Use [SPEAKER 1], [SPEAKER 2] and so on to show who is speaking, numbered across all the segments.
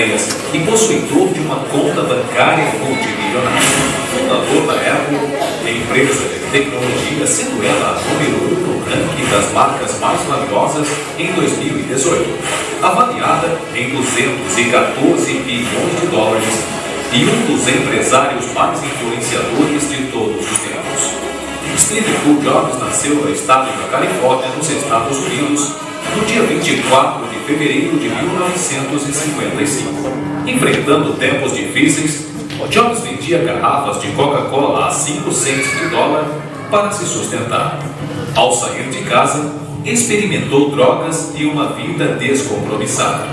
[SPEAKER 1] ideias e possuidor de uma conta bancária multimilionária. Fundador da Apple, empresa de tecnologia, sendo ela a número 1 no ranking das marcas mais valiosas em 2018, avaliada em 214 bilhões de dólares e um dos empresários mais influenciadores de todos os tempos. Steve Jobs nasceu no estado da Califórnia, nos Estados Unidos, no dia 24 de fevereiro de 1955. Enfrentando tempos difíceis, Jobs vendia garrafas de Coca-Cola a 5 cents de dólar para se sustentar. Ao sair de casa, experimentou drogas e uma vida descompromissada.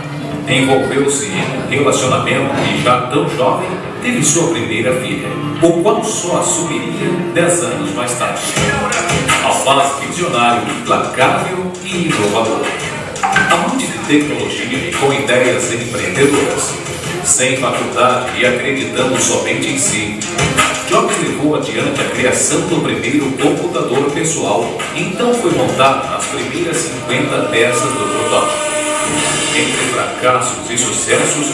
[SPEAKER 1] Envolveu-se em um relacionamento e, já tão jovem, teve sua primeira filha, o qual só assumiria 10 anos mais tarde. Rapaz visionário, implacável e inovador. Amante de tecnologia e com ideias empreendedoras. Sem faculdade e acreditando somente em si, Jobs levou adiante a criação do primeiro computador pessoal, então foi montado nas primeiras 50 peças do protótipo. Entre fracassos e sucessos,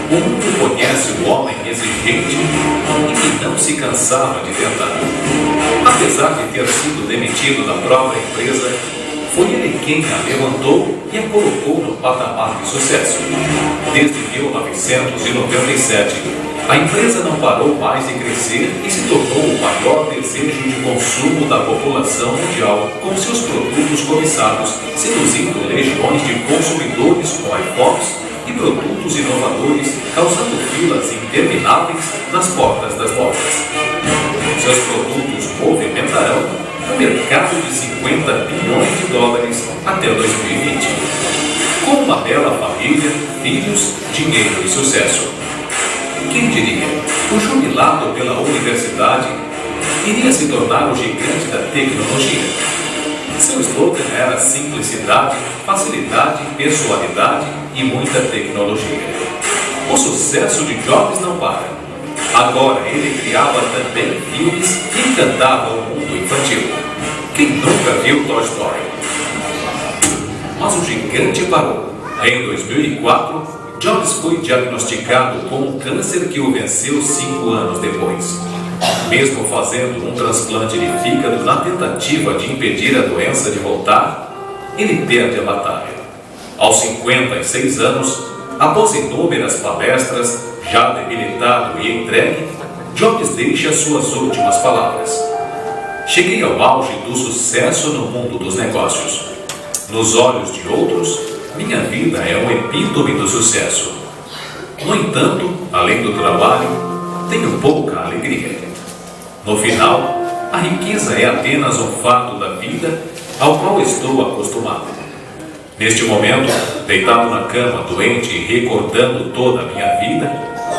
[SPEAKER 1] o mundo conhece o homem exigente e que não se cansava de tentar. Apesar de ter sido demitido da própria empresa, foi ele quem a levantou e a colocou no patamar de sucesso. Desde 1997, a empresa não parou mais de crescer e se tornou o maior desejo de consumo da população mundial, com seus produtos cobiçados, seduzindo legiões de consumidores com iPhones e produtos inovadores, causando filas intermináveis nas portas das lojas. Seus produtos movimentarão um mercado de 50 bilhões de dólares até 2020. Com uma bela família, filhos, dinheiro e sucesso. Quem diria? O jubilado pela universidade iria se tornar o gigante da tecnologia. Seu slogan era simplicidade, facilidade, pessoalidade e muita tecnologia. O sucesso de Jobs não para. Agora ele criava também filmes e encantava o mundo infantil. Quem nunca viu Toy Story? Mas o gigante parou. Em 2004, Jobs foi diagnosticado com um câncer que o venceu 5 anos depois. Mesmo fazendo um transplante de fígado na tentativa de impedir a doença de voltar, ele perde a batalha. Aos 56 anos, após inúmeras palestras, já debilitado e entregue, Jobs deixa suas últimas palavras. Cheguei ao auge do sucesso no mundo dos negócios. Nos olhos de outros, minha vida é um epítome do sucesso. No entanto, além do trabalho, tenho pouca alegria. No final, a riqueza é apenas um fato da vida ao qual estou acostumado. Neste momento, deitado na cama, doente e recordando toda a minha vida,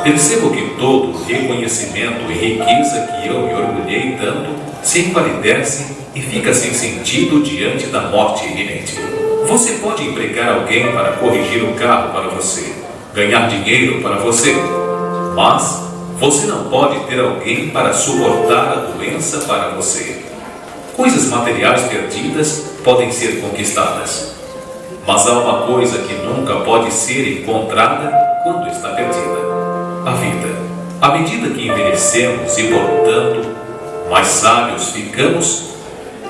[SPEAKER 1] percebo que todo o reconhecimento e riqueza que eu me orgulhei tanto se empalidece e fica sem sentido diante da morte iminente. Você pode empregar alguém para corrigir o carro para você, ganhar dinheiro para você, mas você não pode ter alguém para suportar a doença para você. Coisas materiais perdidas podem ser conquistadas, mas há uma coisa que nunca pode ser encontrada quando está perdida: a vida. À medida que envelhecemos e, portanto, mais sábios ficamos,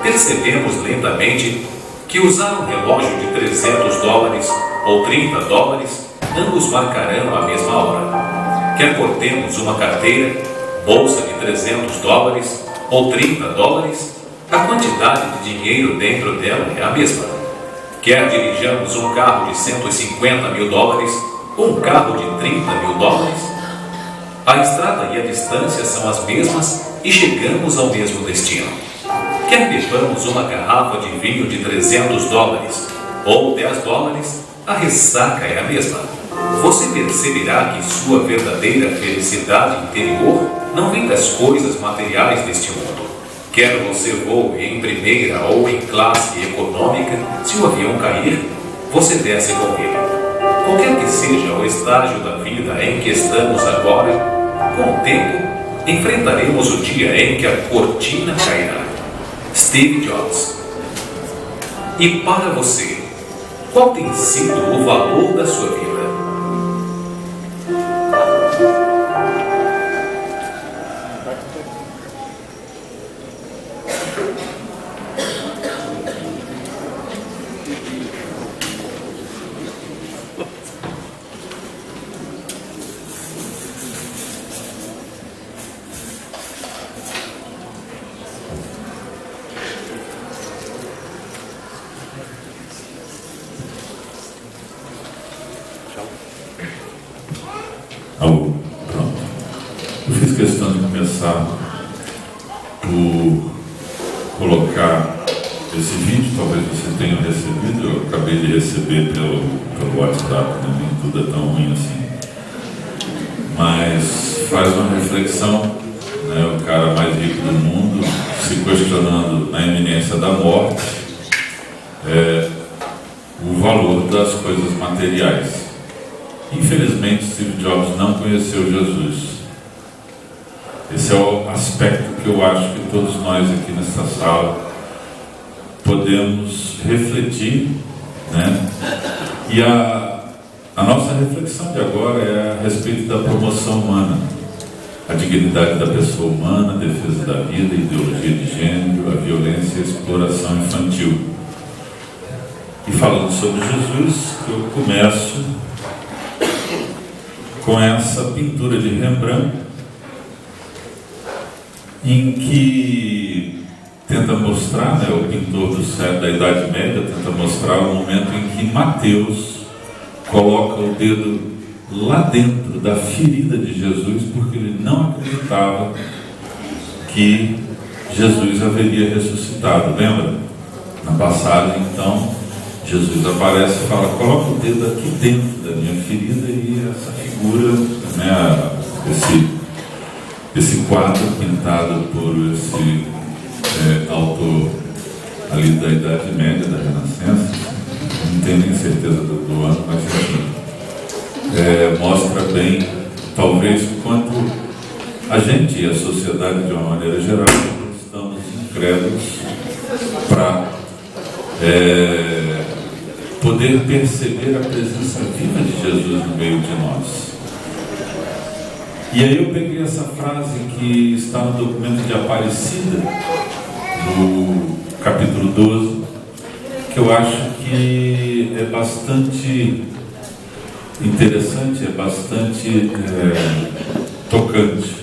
[SPEAKER 1] percebemos lentamente que usar um relógio de 300 dólares ou 30 dólares, ambos marcarão a mesma hora. Quer portemos uma carteira, bolsa de 300 dólares ou 30 dólares, a quantidade de dinheiro dentro dela é a mesma. Quer dirijamos um carro de 150 mil dólares ou um carro de 30 mil dólares, a estrada e a distância são as mesmas e chegamos ao mesmo destino. Quer bebamos uma garrafa de vinho de 300 dólares ou 10 dólares, a ressaca é a mesma. Você perceberá que sua verdadeira felicidade interior não vem das coisas materiais deste mundo. Quer você voe em primeira ou em classe econômica, se o avião cair, você desce com ele. Qualquer que seja o estágio da vida em que estamos agora, com o tempo, enfrentaremos o dia em que a cortina cairá. Steve Jobs. E para você, qual tem sido o valor da sua vida?
[SPEAKER 2] Pronto. Eu fiz questão de começar por colocar esse vídeo, talvez você tenha recebido, eu acabei de receber pelo WhatsApp, né? Nem tudo é tão ruim assim. Mas faz uma reflexão, né? O cara mais rico do mundo se questionando na iminência da morte, o valor das coisas materiais. Infelizmente, Steve Jobs não conheceu Jesus. Esse é o aspecto que eu acho que todos nós aqui nesta sala podemos refletir, né? E a nossa reflexão de agora é a respeito da promoção humana, a dignidade da pessoa humana, a defesa da vida, a ideologia de gênero, a violência e a exploração infantil. E falando sobre Jesus, eu começo com essa pintura de Rembrandt, em que tenta mostrar, né, o pintor da Idade Média tenta mostrar o momento em que Mateus coloca o dedo lá dentro da ferida de Jesus, porque ele não acreditava que Jesus haveria ressuscitado. Lembra? Na passagem, então, Jesus aparece e fala: coloca o dedo aqui dentro da minha ferida, e essa figura, né, esse quadro pintado por esse autor ali da Idade Média, da Renascença, não tenho nem certeza do ano, mas enfim, mostra bem, talvez, quanto a gente e a sociedade, de uma maneira geral, estamos incrédulos para poder perceber a presença viva de Jesus no meio de nós. E aí eu peguei essa frase que está no documento de Aparecida, no capítulo 12, que eu acho que é bastante interessante, é bastante tocante.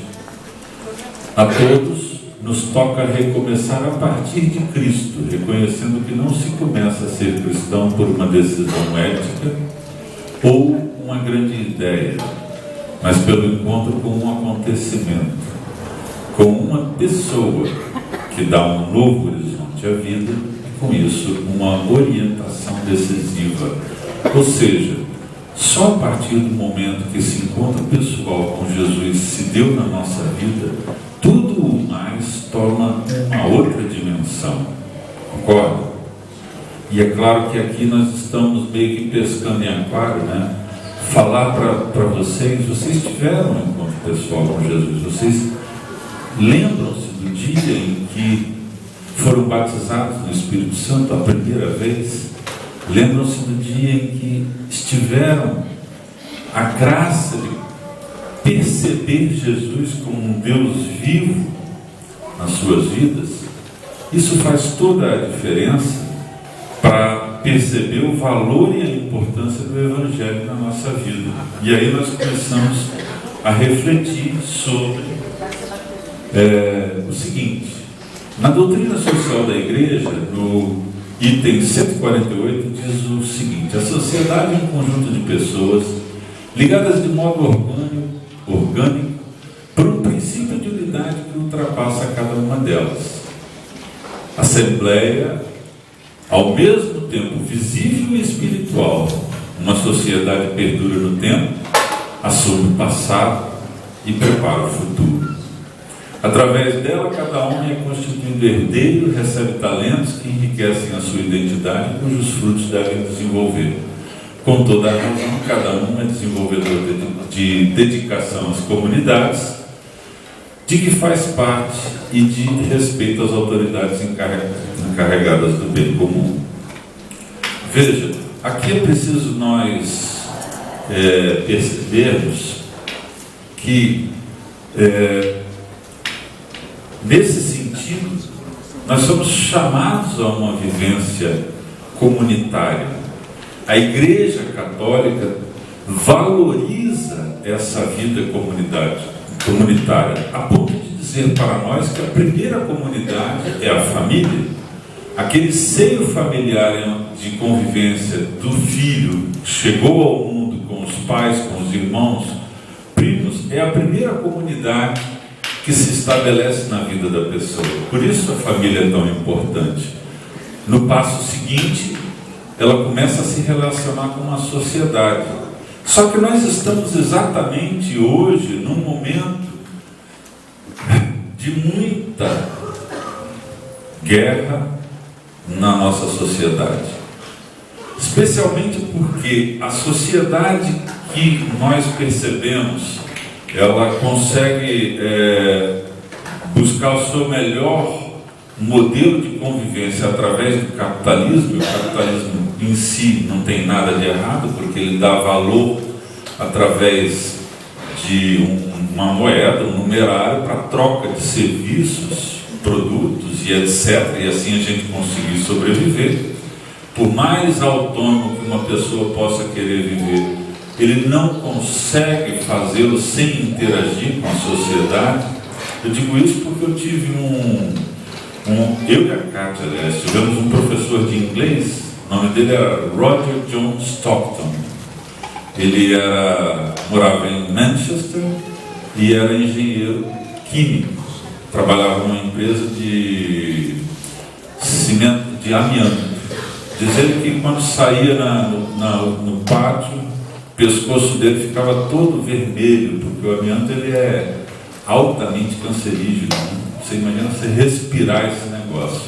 [SPEAKER 2] A todos nos toca recomeçar a partir de Cristo, reconhecendo que não se começa a ser cristão por uma decisão ética ou uma grande ideia, mas pelo encontro com um acontecimento, com uma pessoa que dá um novo horizonte à vida e, com isso, uma orientação decisiva. Ou seja, só a partir do momento que esse encontro pessoal com Jesus se deu na nossa vida, tudo o mais toma uma outra dimensão. Concorda? E é claro que aqui nós estamos meio que pescando em aquário, né? Falar para vocês tiveram um encontro pessoal com Jesus, vocês lembram-se do dia em que foram batizados no Espírito Santo a primeira vez? Lembram-se do dia em que estiveram a graça de perceber Jesus como um Deus vivo nas suas vidas? Isso faz toda a diferença para perceber o valor e a importância do Evangelho na nossa vida. E aí nós começamos a refletir sobre o seguinte: na doutrina social da Igreja, no item 148, diz o seguinte: a sociedade é um conjunto de pessoas ligadas de modo orgânico por um princípio de unidade que ultrapassa cada uma delas. A Assembleia, ao mesmo tempo visível e espiritual, uma sociedade perdura no tempo, assume o passado e prepara o futuro. Através dela, cada um é constituído herdeiro, recebe talentos que enriquecem a sua identidade, cujos frutos devem desenvolver. Com toda a razão, cada um é desenvolvedor de dedicação às comunidades, de que faz parte, e de respeito às autoridades encarregadas do bem comum. Veja, aqui é preciso nós percebermos que, nesse sentido, nós somos chamados a uma vivência comunitária. A Igreja Católica valoriza essa vida comunitária, a ponto de dizer para nós que a primeira comunidade é a família, aquele seio familiar de convivência do filho que chegou ao mundo com os pais, com os irmãos, filhos é a primeira comunidade que se estabelece na vida da pessoa. Por isso a família é tão importante. No passo seguinte, ela começa a se relacionar com uma sociedade. Só que nós estamos exatamente hoje num momento de muita guerra na nossa sociedade. Especialmente porque a sociedade que nós percebemos, ela consegue buscar o seu melhor modelo de convivência através do capitalismo. O capitalismo em si não tem nada de errado, porque ele dá valor através de uma moeda, um numerário, para troca de serviços, produtos e etc. E assim a gente conseguir sobreviver. Por mais autônomo que uma pessoa possa querer viver, ele não consegue fazê-lo sem interagir com a sociedade. Eu digo isso porque eu tive eu e a Kátia, aliás, tivemos um professor de inglês, o nome dele era Roger John Stockton. Ele morava em Manchester e era engenheiro químico. Trabalhava numa empresa de cimento, de amianto. Diz ele que quando saía no pátio, o pescoço dele ficava todo vermelho, porque o amianto ele é altamente cancerígeno, né? Você imagina você respirar esse negócio.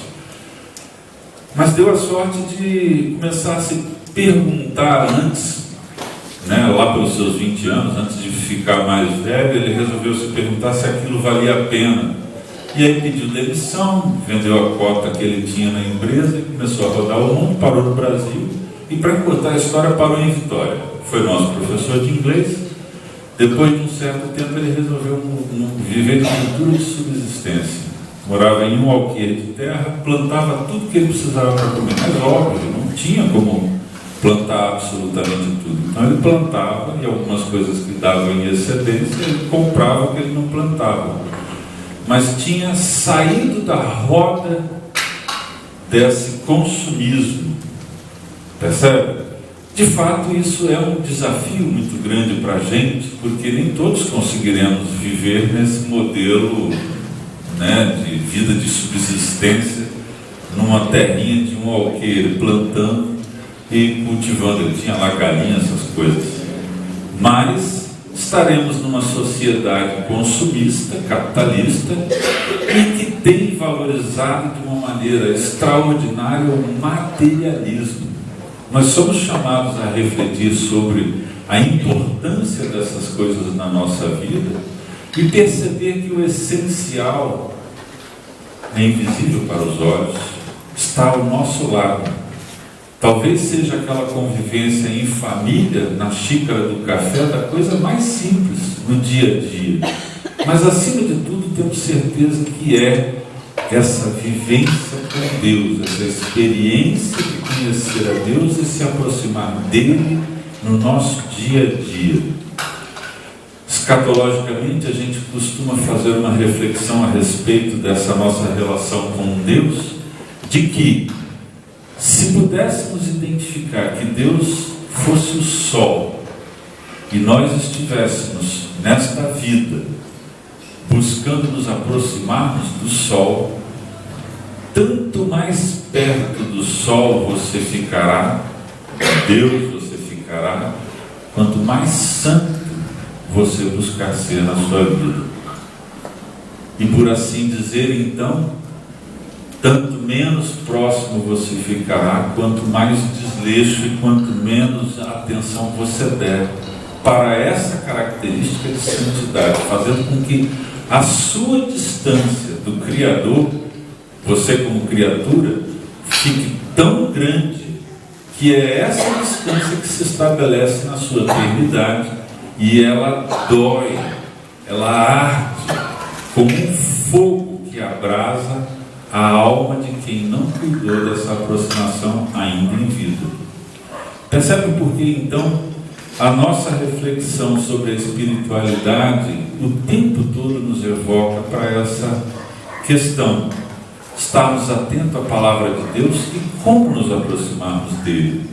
[SPEAKER 2] Mas deu a sorte de começar a se perguntar antes, né, lá pelos seus 20 anos, antes de ficar mais velho, ele resolveu se perguntar se aquilo valia a pena. E aí pediu demissão, vendeu a cota que ele tinha na empresa e começou a rodar o mundo, parou no Brasil e, para encurtar a história, parou em Vitória. Foi nosso professor de inglês. Depois de um certo tempo ele resolveu viver de cultura de subsistência. Morava em um alqueire de terra, plantava tudo que ele precisava para comer. Mas óbvio, não tinha como plantar absolutamente tudo. Então ele plantava, e algumas coisas que davam em excedência, ele comprava o que ele não plantava. Mas tinha saído da roda desse consumismo. Percebe? De fato, isso é um desafio muito grande para a gente, porque nem todos conseguiremos viver nesse modelo, né, de vida de subsistência, numa terrinha de um alqueire, plantando e cultivando. Ele tinha lá galinha, essas coisas. Mas estaremos numa sociedade consumista, capitalista, e que tem valorizado de uma maneira extraordinária o materialismo. Nós somos chamados a refletir sobre a importância dessas coisas na nossa vida e perceber que o essencial é invisível para os olhos, está ao nosso lado. Talvez seja aquela convivência em família, na xícara do café, da coisa mais simples no dia a dia. Mas, acima de tudo, temos certeza que é essa vivência com Deus, essa experiência de conhecer a Deus e se aproximar dele no nosso dia a dia. Escatologicamente, a gente costuma fazer uma reflexão a respeito dessa nossa relação com Deus, de que, se pudéssemos identificar que Deus fosse o sol e nós estivéssemos nesta vida buscando nos aproximarmos do sol, tanto mais perto do sol você ficará, Deus você ficará, quanto mais santo você buscar ser na sua vida. E por assim dizer, então, tanto menos próximo você ficará, quanto mais desleixo e quanto menos atenção você der para essa característica de santidade, fazendo com que a sua distância do Criador, você como criatura, fique tão grande que é essa distância que se estabelece na sua eternidade, e ela dói, ela arde como um fogo que abrasa a alma de quem não cuidou dessa aproximação ainda em vida. Percebe por que então a nossa reflexão sobre a espiritualidade o tempo todo nos evoca para essa questão: estarmos atentos à palavra de Deus e como nos aproximarmos dele.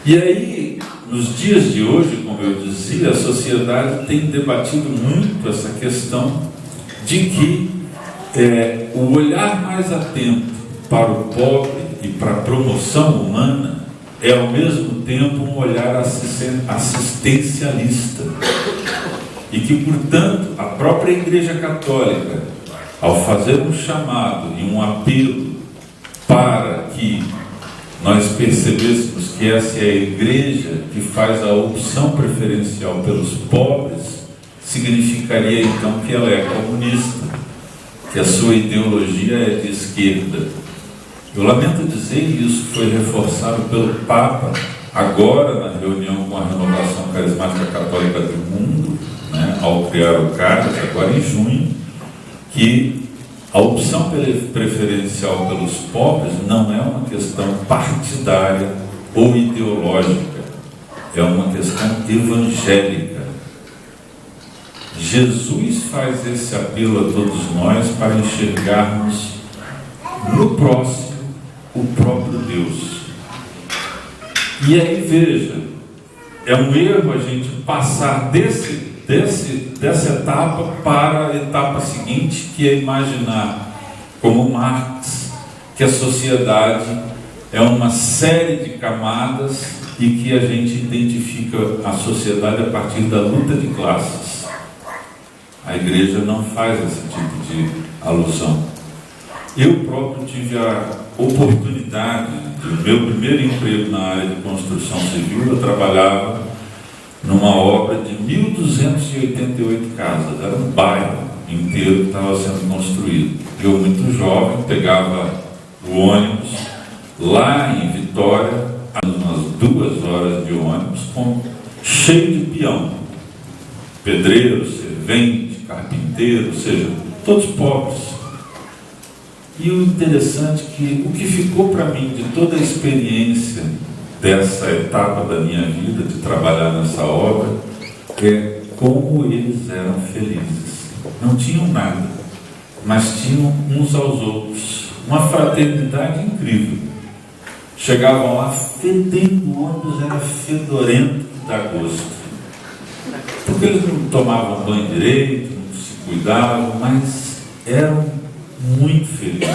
[SPEAKER 2] E aí nos dias de hoje, como eu dizia, a sociedade tem debatido muito essa questão de que o olhar mais atento para o pobre e para a promoção humana é ao mesmo tempo um olhar assistencialista. E que, portanto, a própria Igreja Católica, ao fazer um chamado e um apelo para que nós percebêssemos que essa é a igreja que faz a opção preferencial pelos pobres, significaria então que ela é comunista, que a sua ideologia é de esquerda. Eu lamento dizer, e isso foi reforçado pelo Papa agora na reunião com a Renovação Carismática Católica do Mundo, né, ao criar o CARES, agora em junho, que a opção preferencial pelos pobres não é uma questão partidária ou ideológica, é uma questão evangélica. Jesus faz esse apelo a todos nós para enxergarmos no próximo o próprio Deus. E aí veja, é um erro a gente passar dessa etapa para a etapa seguinte, que é imaginar, como Marx, que a sociedade é uma série de camadas e que a gente identifica a sociedade a partir da luta de classes. A igreja não faz esse tipo de alusão. Eu próprio tive a oportunidade, do meu primeiro emprego na área de construção civil, eu trabalhava numa obra de 1.288 casas, era um bairro inteiro que estava sendo construído. Eu, muito jovem, pegava o ônibus lá em Vitória, umas 2 horas de ônibus, cheio de peão, pedreiro, servente, carpinteiro, ou seja, todos pobres. E o interessante é que o que ficou para mim de toda a experiência dessa etapa da minha vida, de trabalhar nessa obra, é como eles eram felizes. Não tinham nada, mas tinham uns aos outros, uma fraternidade incrível. Chegavam lá fedendo, o ônibus era fedorento de dar gosto, porque eles não tomavam banho direito, não se cuidavam, mas eram muito felizes.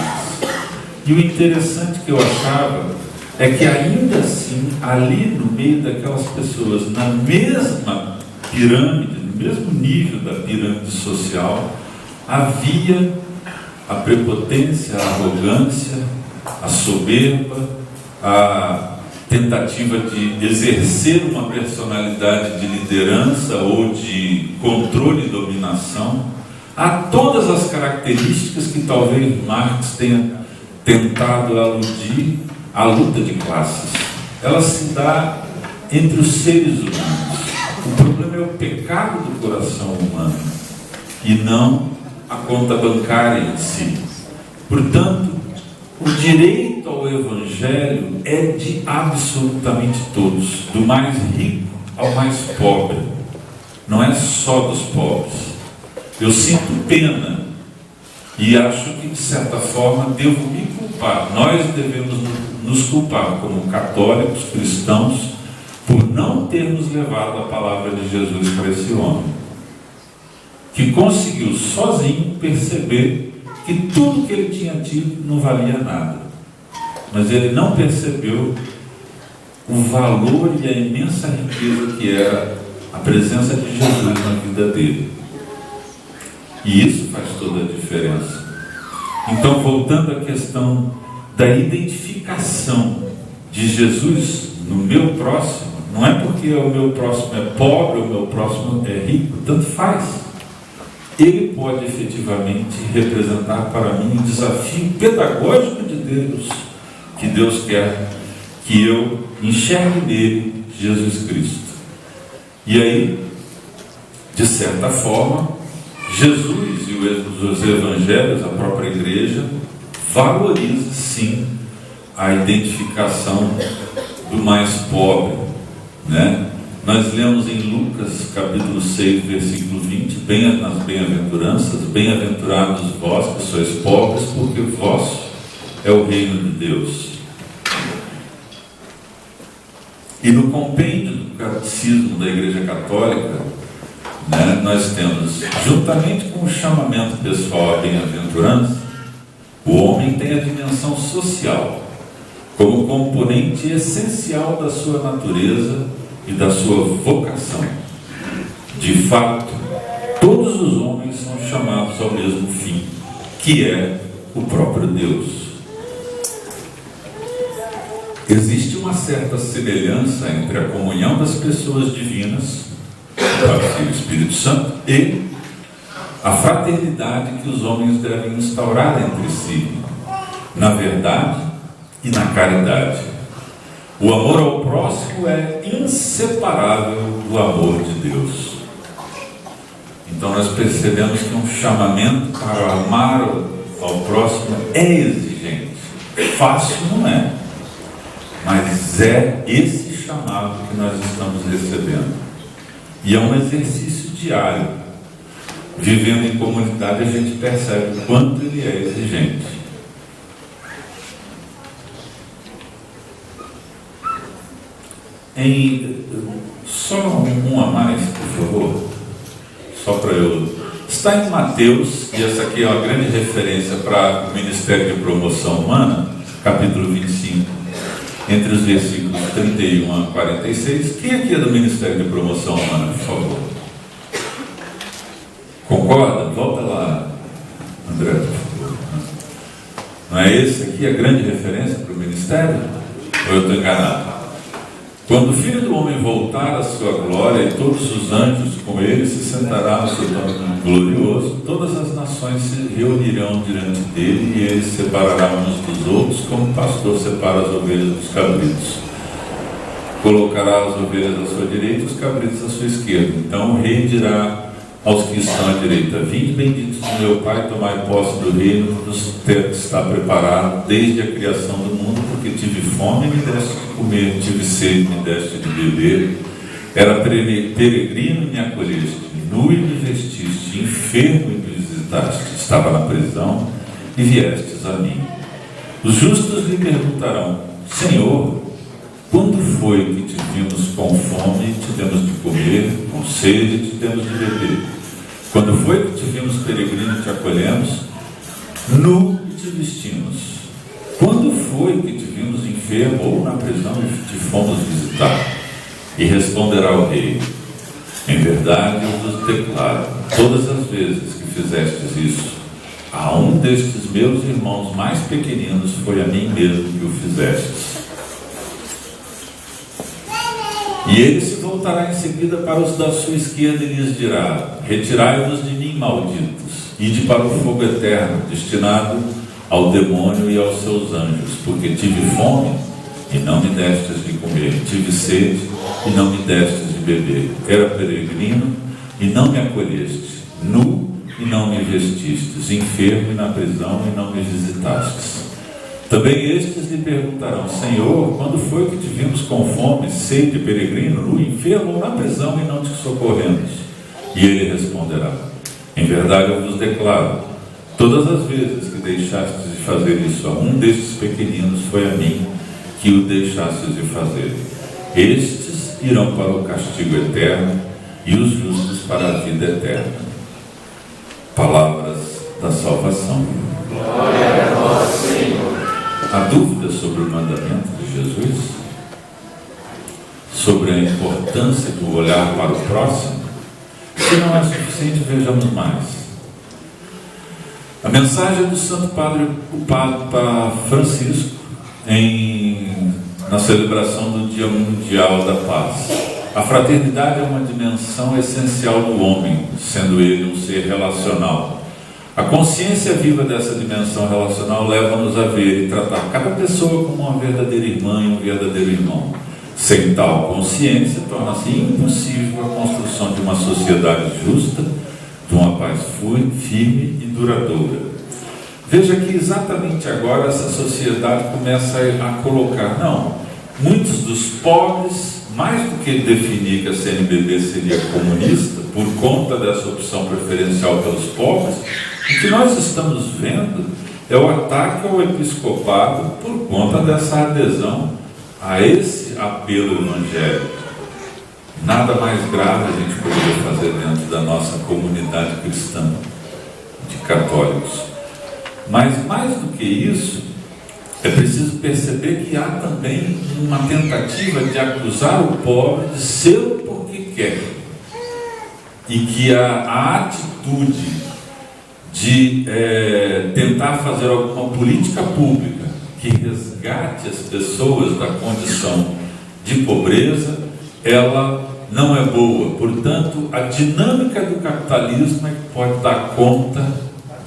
[SPEAKER 2] E o interessante que eu achava é que ainda assim, ali no meio daquelas pessoas, na mesma pirâmide, no mesmo nível da pirâmide social, havia a prepotência, a arrogância, a soberba, a tentativa de exercer uma personalidade de liderança ou de controle e dominação. Há todas as características que talvez Marx tenha tentado aludir à luta de classes. Ela se dá entre os seres humanos. O problema é o pecado do coração humano e não a conta bancária em si. Portanto, o direito ao Evangelho é de absolutamente todos, do mais rico ao mais pobre. Não é só dos pobres. Eu sinto pena e acho que, de certa forma, devo me culpar. Nós devemos nos culpar como católicos, cristãos, por não termos levado a palavra de Jesus para esse homem, que conseguiu sozinho perceber que tudo que ele tinha tido não valia nada, mas ele não percebeu o valor e a imensa riqueza que era a presença de Jesus na vida dele. E isso faz toda a diferença. Então, voltando à questão da identificação de Jesus no meu próximo, não é porque o meu próximo é pobre ou o meu próximo é rico, tanto faz. Ele pode efetivamente representar para mim um desafio pedagógico de Deus, que Deus quer que eu enxergue nele Jesus Cristo. E aí, de certa forma, Jesus e os evangelhos, a própria igreja, valoriza sim a identificação do mais pobre, né? Nós lemos em Lucas capítulo 6, versículo 20, nas bem-aventuranças: bem-aventurados vós que sois pobres, porque vosso é o reino de Deus. E no compêndio do Catecismo da Igreja Católica, né, nós temos, juntamente com o chamamento pessoal à bem-aventurança, o homem tem a dimensão social como componente essencial da sua natureza e da sua vocação. De fato, todos os homens são chamados ao mesmo fim, que é o próprio Deus. Existe uma certa semelhança entre a comunhão das pessoas divinas, Pai, Filho e Espírito Santo, e a fraternidade que os homens devem instaurar entre si, na verdade e na caridade. O amor ao próximo é inseparável do amor de Deus. Então nós percebemos que um chamamento para amar ao próximo é exigente. Fácil não é, mas é esse chamado que nós estamos recebendo. E é um exercício diário. Vivendo em comunidade, a gente percebe o quanto ele é exigente. Só um a mais, por favor. Só para eu... Está em Mateus, e essa aqui é uma grande referência para o Ministério de Promoção Humana, capítulo 25, entre os versículos 31 a 46. Quem aqui é do Ministério de Promoção Humana, por favor? Concorda? Volta lá, André, por favor. Não é esse aqui a grande referência para o Ministério? Ou eu estou enganado? Quando o Filho do Homem voltar à sua glória e todos os anjos com ele se sentará no seu trono glorioso, todas as nações se reunirão diante dele e ele separará uns dos outros, como o pastor separa as ovelhas dos cabritos. Colocará as ovelhas à sua direita e os cabritos à sua esquerda. Então o rei dirá aos que estão à direita: vinde, benditos do meu Pai, tomai posse do reino que está preparado desde a criação do mundo, porque tive fome e me deste de comer, tive sede e me deste de beber, era peregrino e me acolheste, nu e me vestiste, enfermo e me visitaste, estava na prisão e viestes a mim. Os justos lhe perguntarão: Senhor, quando foi que te vimos com fome e te demos de comer, com sede e te demos de beber? Quando foi que te vimos peregrino e te acolhemos, nu e te vestimos? Quando foi que te vimos enfermo ou na prisão e te fomos visitar? E responderá o rei: em verdade eu vos declaro, todas as vezes que fizestes isso a um destes meus irmãos mais pequeninos, foi a mim mesmo que o fizestes. E ele se voltará em seguida para os da sua esquerda e lhes dirá: retirai-vos de mim, malditos, ide para o fogo eterno, destinado ao demônio e aos seus anjos, porque tive fome e não me destes de comer, tive sede e não me destes de beber, era peregrino e não me acolheste, nu e não me vestistes, enfermo e na prisão e não me visitastes. Também estes lhe perguntarão: Senhor, quando foi que te vimos com fome, sede, peregrino, nu, enfermo ou na prisão e não te socorremos? E ele responderá: em verdade eu vos declaro, todas as vezes que deixastes de fazer isso a um destes pequeninos, foi a mim que o deixastes de fazer. Estes irão para o castigo eterno e os justos para a vida eterna. Palavras da salvação.
[SPEAKER 3] Glória a vós, Senhor.
[SPEAKER 2] Há dúvidas sobre o mandamento de Jesus? Sobre a importância do olhar para o próximo? Se não é suficiente, vejamos mais. A mensagem do Santo Padre, o Papa Francisco, na celebração do Dia Mundial da Paz. A fraternidade é uma dimensão essencial do homem, sendo ele um ser relacional. A consciência viva dessa dimensão relacional leva-nos a ver e tratar cada pessoa como uma verdadeira irmã e um verdadeiro irmão. Sem tal consciência, torna-se impossível a construção de uma sociedade justa, de uma paz firme e duradoura. Veja que exatamente agora essa sociedade começa a colocar, muitos dos pobres, mais do que definir que a CNBB seria comunista, por conta dessa opção preferencial pelos pobres, o que nós estamos vendo é o ataque ao episcopado por conta dessa adesão a esse apelo evangélico. Nada mais grave a gente poderia fazer dentro da nossa comunidade cristã de católicos. Mas mais do que isso, é preciso perceber que há também uma tentativa de acusar o pobre de ser o porque quer, e que a atitude de tentar fazer alguma política pública que resgate as pessoas da condição de pobreza, ela não é boa. Portanto, a dinâmica do capitalismo é que pode dar conta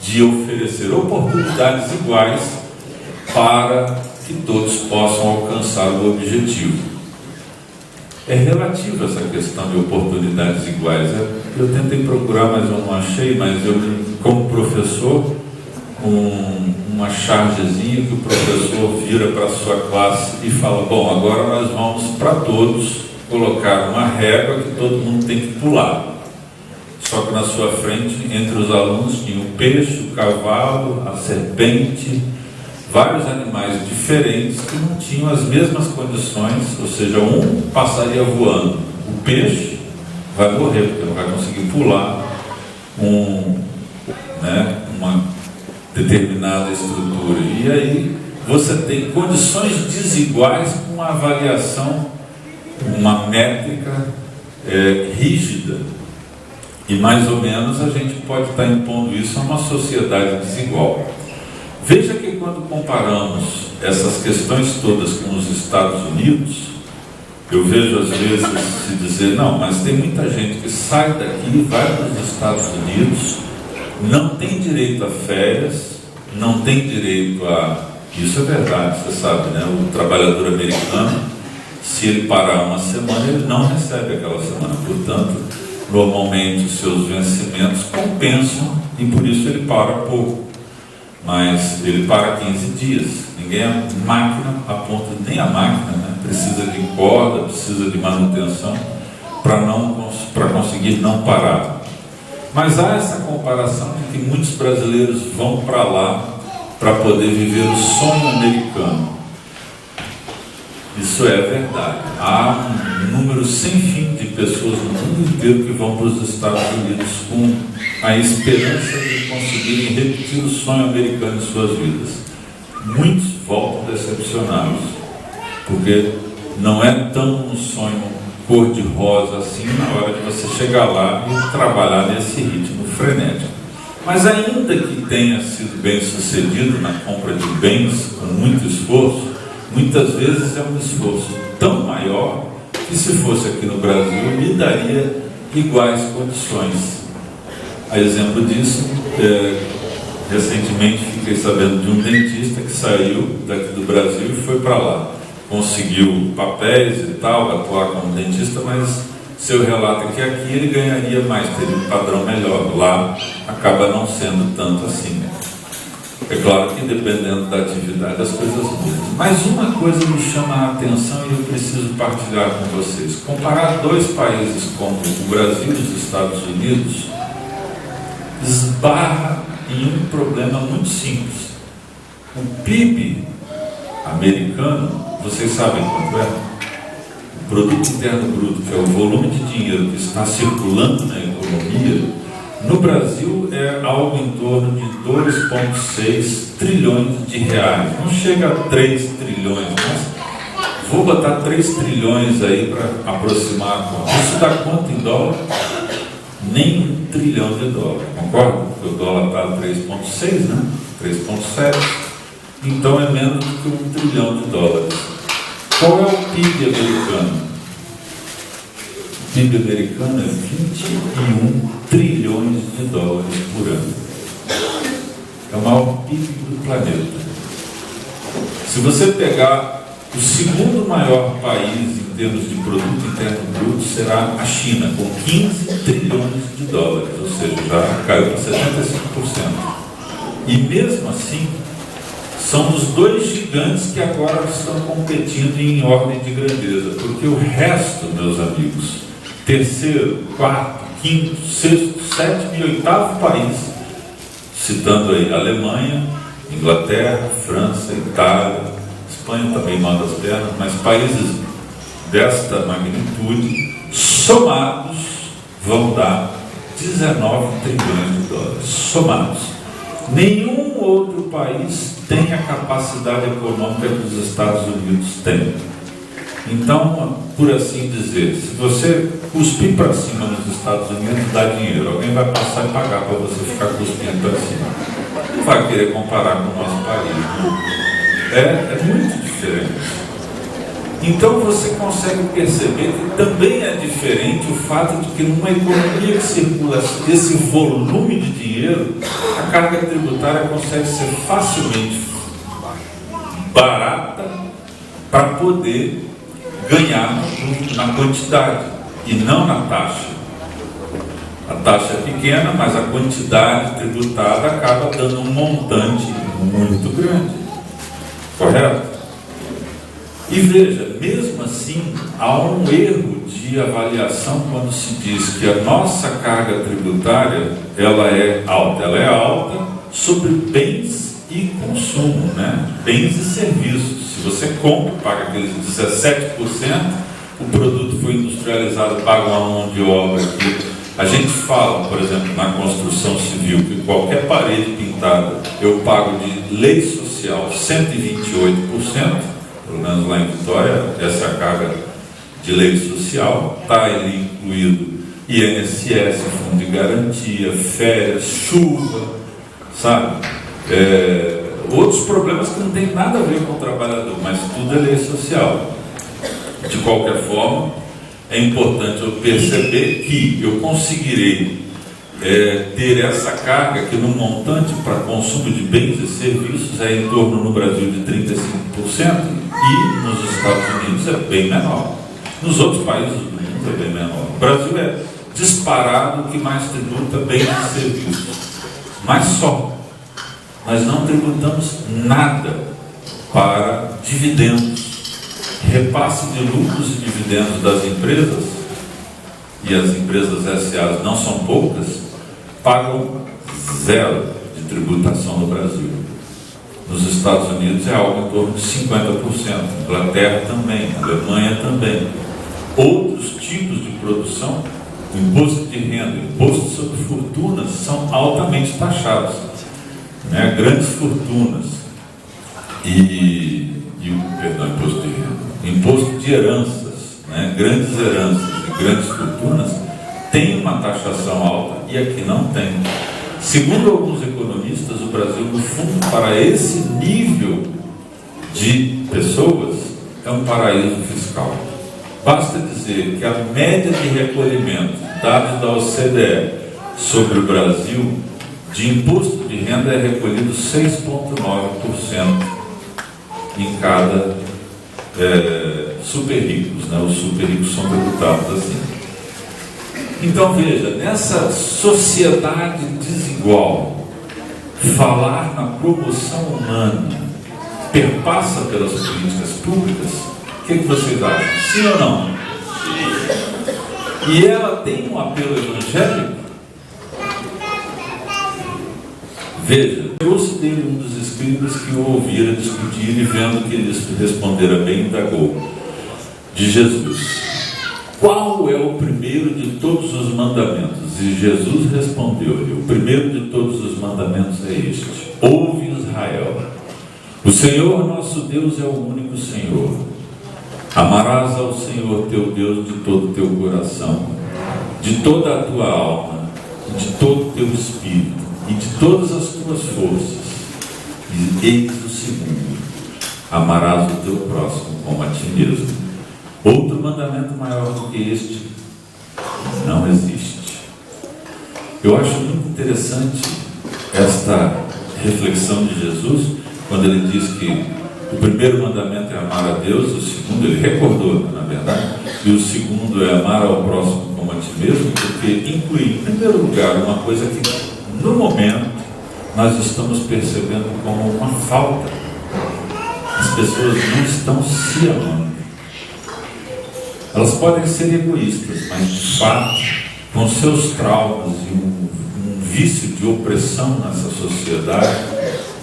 [SPEAKER 2] de oferecer oportunidades iguais para que todos possam alcançar o objetivo. É relativa essa questão de oportunidades iguais. Eu tentei procurar, mas eu não achei, mas eu, como professor, uma chargezinha que o professor vira para a sua classe e fala: bom, agora nós vamos para todos colocar uma régua que todo mundo tem que pular. Só que na sua frente, entre os alunos, tinha o peixe, o cavalo, a serpente, vários animais diferentes que não tinham as mesmas condições, ou seja, um passaria voando, o peixe vai morrer, porque não vai conseguir pular uma determinada estrutura. E aí você tem condições desiguais com uma avaliação, uma métrica rígida. E mais ou menos a gente pode estar impondo isso a uma sociedade desigual. Veja que quando comparamos essas questões todas com os Estados Unidos, eu vejo às vezes se dizer: não, mas tem muita gente que sai daqui e vai para os Estados Unidos, não tem direito a férias, não tem direito a... Isso é verdade, você sabe, né? O trabalhador americano, se ele parar uma semana, ele não recebe aquela semana. Portanto, normalmente os seus vencimentos compensam e por isso ele para pouco. Mas ele para 15 dias. Ninguém é máquina, a ponto de nem a máquina, né? Precisa de corda, precisa de manutenção para conseguir não parar. Mas há essa comparação de que muitos brasileiros vão para lá para poder viver o sonho americano. Isso é verdade. Há um número sem fim de pessoas no mundo inteiro que vão para os Estados Unidos com a esperança de conseguirem repetir o sonho americano em suas vidas. Muitos voltam decepcionados, porque não é tão um sonho cor-de-rosa assim na hora de você chegar lá e trabalhar nesse ritmo frenético. Mas ainda que tenha sido bem sucedido na compra de bens com muito esforço, muitas vezes é um esforço tão maior que, se fosse aqui no Brasil, lhe daria iguais condições. A exemplo disso, recentemente fiquei sabendo de um dentista que saiu daqui do Brasil e foi para lá. Conseguiu papéis e tal, atuar como dentista, mas seu relato é que aqui ele ganharia mais, teria um padrão melhor. Lá acaba não sendo tanto assim. É claro que dependendo da atividade as coisas mudam. Mas uma coisa me chama a atenção e eu preciso partilhar com vocês. Comparar dois países como o Brasil e os Estados Unidos esbarra em um problema muito simples. O PIB americano, vocês sabem quanto é? O Produto Interno Bruto, que é o volume de dinheiro que está circulando na economia, no Brasil é algo em torno de 2,6 trilhões de reais. Não chega a 3 trilhões, mas vou botar 3 trilhões aí para aproximar. Isso dá quanto em dólar? Nem 1 trilhão de dólar, concorda? Porque o dólar está a 3,6, né? 3,7. Então é menos do que 1 trilhão de dólares. Qual é o PIB americano? O PIB americano é 21 trilhões de dólares por ano. É o maior PIB do planeta. Se você pegar o segundo maior país em termos de produto interno bruto, será a China, com 15 trilhões de dólares, ou seja, já caiu para 75%. E mesmo assim, são os dois gigantes que agora estão competindo em ordem de grandeza, porque o resto, meus amigos, terceiro, quarto, quinto, sexto, sétimo e oitavo país, citando aí Alemanha, Inglaterra, França, Itália, Espanha também manda as pernas, mas países desta magnitude somados vão dar 19 trilhões de dólares. Somados. Nenhum outro país tem a capacidade econômica que os Estados Unidos têm. Então, por assim dizer, se você cuspir para cima nos Estados Unidos, dá dinheiro. Alguém vai passar e pagar para você ficar cuspindo para cima. Não vai querer comparar com o nosso país, né? É muito diferente. Então você consegue perceber que também é diferente o fato de que numa economia que circula esse volume de dinheiro, a carga tributária consegue ser facilmente barata para poder ganhar na quantidade e não na taxa. A taxa é pequena, mas a quantidade tributada acaba dando um montante muito grande. Correto? E veja, mesmo assim, há um erro de avaliação quando se diz que a nossa carga tributária ela é alta sobre bens e consumo, né? Bens e serviços. Se você compra, paga aqueles 17%, o produto foi industrializado, paga uma mão de obra aqui. A gente fala, por exemplo, na construção civil, que qualquer parede pintada eu pago de lei social 128%, pelo menos lá em Vitória, essa é a carga de lei social, está ali incluído INSS, fundo de garantia, férias, chuva, sabe? Outros problemas que não tem nada a ver com o trabalhador, mas tudo é lei social. De qualquer forma, é importante eu perceber que eu conseguirei ter essa carga que no montante para consumo de bens e serviços é em torno no Brasil de 35% e nos Estados Unidos é bem menor. Nos outros países do mundo é bem menor. O Brasil é disparado o que mais tributa bens e serviços, mas só. Nós não tributamos nada para dividendos. Repasse de lucros e dividendos das empresas, e as empresas SA não são poucas, pagam zero de tributação no Brasil. Nos Estados Unidos é algo em torno de 50%, Inglaterra também, Alemanha também. Outros tipos de produção, o imposto de renda, o imposto sobre fortunas, são altamente taxados, né? Grandes fortunas imposto de renda, imposto de heranças, né? Grandes heranças e grandes fortunas tem uma taxação alta e aqui não tem. Segundo alguns economistas, o Brasil, no fundo, para esse nível de pessoas, é um paraíso fiscal. Basta dizer que a média de recolhimento, dados da OCDE sobre o Brasil, de imposto de renda é recolhido 6,9% em cada super ricos, né? Os super ricos são tributados assim. Então veja, nessa sociedade desigual, falar na promoção humana perpassa pelas políticas públicas. O que vocês acham? Sim ou não? Sim. E ela tem um apelo evangélico? Veja, trouxe dele um dos escribas que o ouvira discutir e vendo que ele respondera bem, indagou de Jesus: qual é o primeiro de todos os mandamentos? E Jesus respondeu-lhe: o primeiro de todos os mandamentos é este: ouve, Israel, o Senhor nosso Deus é o único Senhor. Amarás ao Senhor teu Deus de todo o teu coração, de toda a tua alma, de todo o teu espírito e de todas as tuas forças. E eis o segundo: amarás o teu próximo como a ti mesmo. Outro mandamento maior do que este não existe. Eu acho muito interessante esta reflexão de Jesus, quando ele diz que o primeiro mandamento é amar a Deus, o segundo, ele recordou, na verdade, e o segundo é amar ao próximo como a ti mesmo, porque inclui, em primeiro lugar, uma coisa que, no momento, nós estamos percebendo como uma falta. As pessoas não estão se amando. Elas podem ser egoístas, mas de fato, com seus traumas e um vício de opressão nessa sociedade,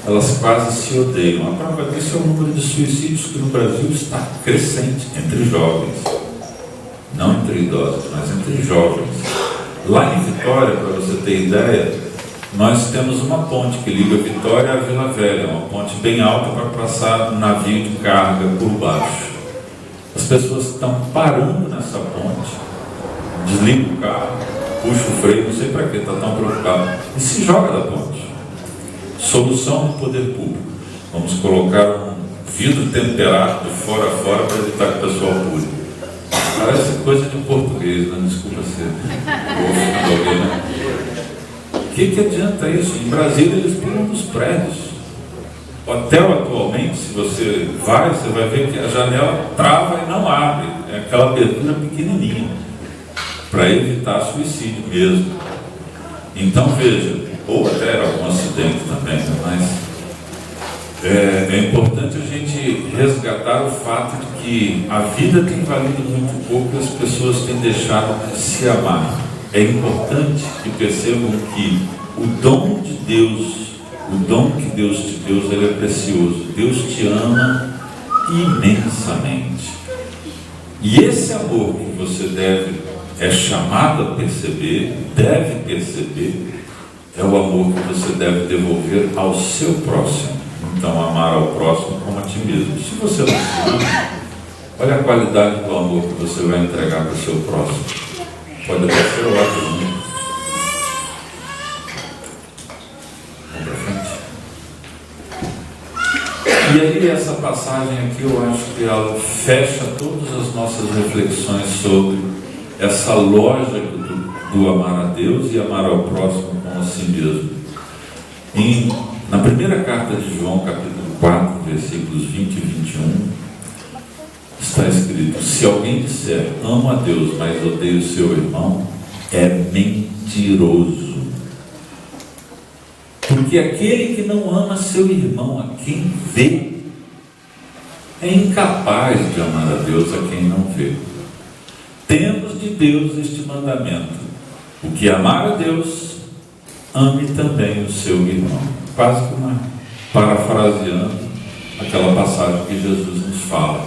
[SPEAKER 2] elas quase se odeiam. A prova disso é o número de suicídios que no Brasil está crescente entre jovens. não entre idosos, mas entre jovens. Lá em Vitória, para você ter ideia, nós temos uma ponte que liga Vitória à Vila Velha, uma ponte bem alta para passar um navio de carga por baixo. As pessoas estão parando nessa ponte, desligam o carro, puxa o freio, não sei para que, está tão preocupado, e se joga da ponte. Solução do poder público: vamos colocar um vidro temperado de fora a fora para evitar que o pessoal pule. Parece coisa de português, né? Desculpa ser né? O que adianta isso? Em Brasília eles pulam dos prédios. O hotel atualmente, se você vai ver que a janela trava e não abre. É aquela abertura pequenininha, para evitar suicídio mesmo. Então veja, ou até algum acidente também, mas é importante a gente resgatar o fato de que a vida tem valido muito pouco e as pessoas têm deixado de se amar. É importante que percebam que o dom de Deus, o dom que Deus te deu, ele é precioso. Deus te ama imensamente. E esse amor que você é chamado a perceber, deve perceber, é o amor que você deve devolver ao seu próximo. Então, amar ao próximo como a ti mesmo. Se você não se ama, olha a qualidade do amor que você vai entregar para o seu próximo. Pode até ser ótimo. Vamos para frente. E aí, essa passagem aqui, eu acho que ela fecha todas as nossas reflexões sobre essa lógica do amar a Deus e amar ao próximo como a si mesmo. Na primeira carta de João, capítulo 4, versículos 20 e 21, está escrito: se alguém disser amo a Deus, mas odeia o seu irmão, é mentiroso. Porque aquele que não ama seu irmão, a quem vê, é incapaz de amar a Deus a quem não vê. Temos de Deus este mandamento: o que amar a Deus, ame também o seu irmão. Quase que parafraseando aquela passagem que Jesus nos fala: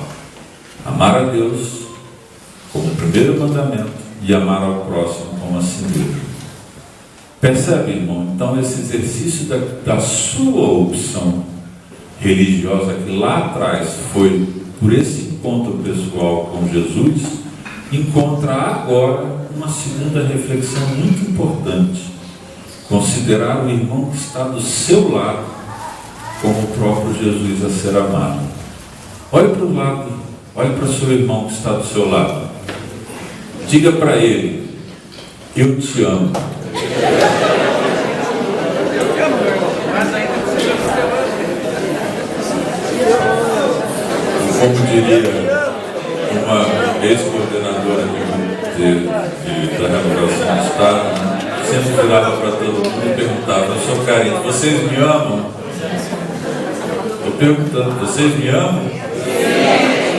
[SPEAKER 2] amar a Deus como primeiro mandamento e amar ao próximo como a si mesmo. Percebe, irmão? Então, esse exercício da sua opção religiosa, que lá atrás foi por esse encontro pessoal com Jesus, encontra agora uma segunda reflexão muito importante: considerar o irmão que está do seu lado como o próprio Jesus a ser amado. Olhe para o lado, olhe para o seu irmão que está do seu lado. Diga para ele: eu te amo. Como diria uma ex-coordenadora da Renovação do Estado, sempre virava para todo mundo e perguntava: seu carinho, vocês me amam? Estou perguntando: vocês me amam?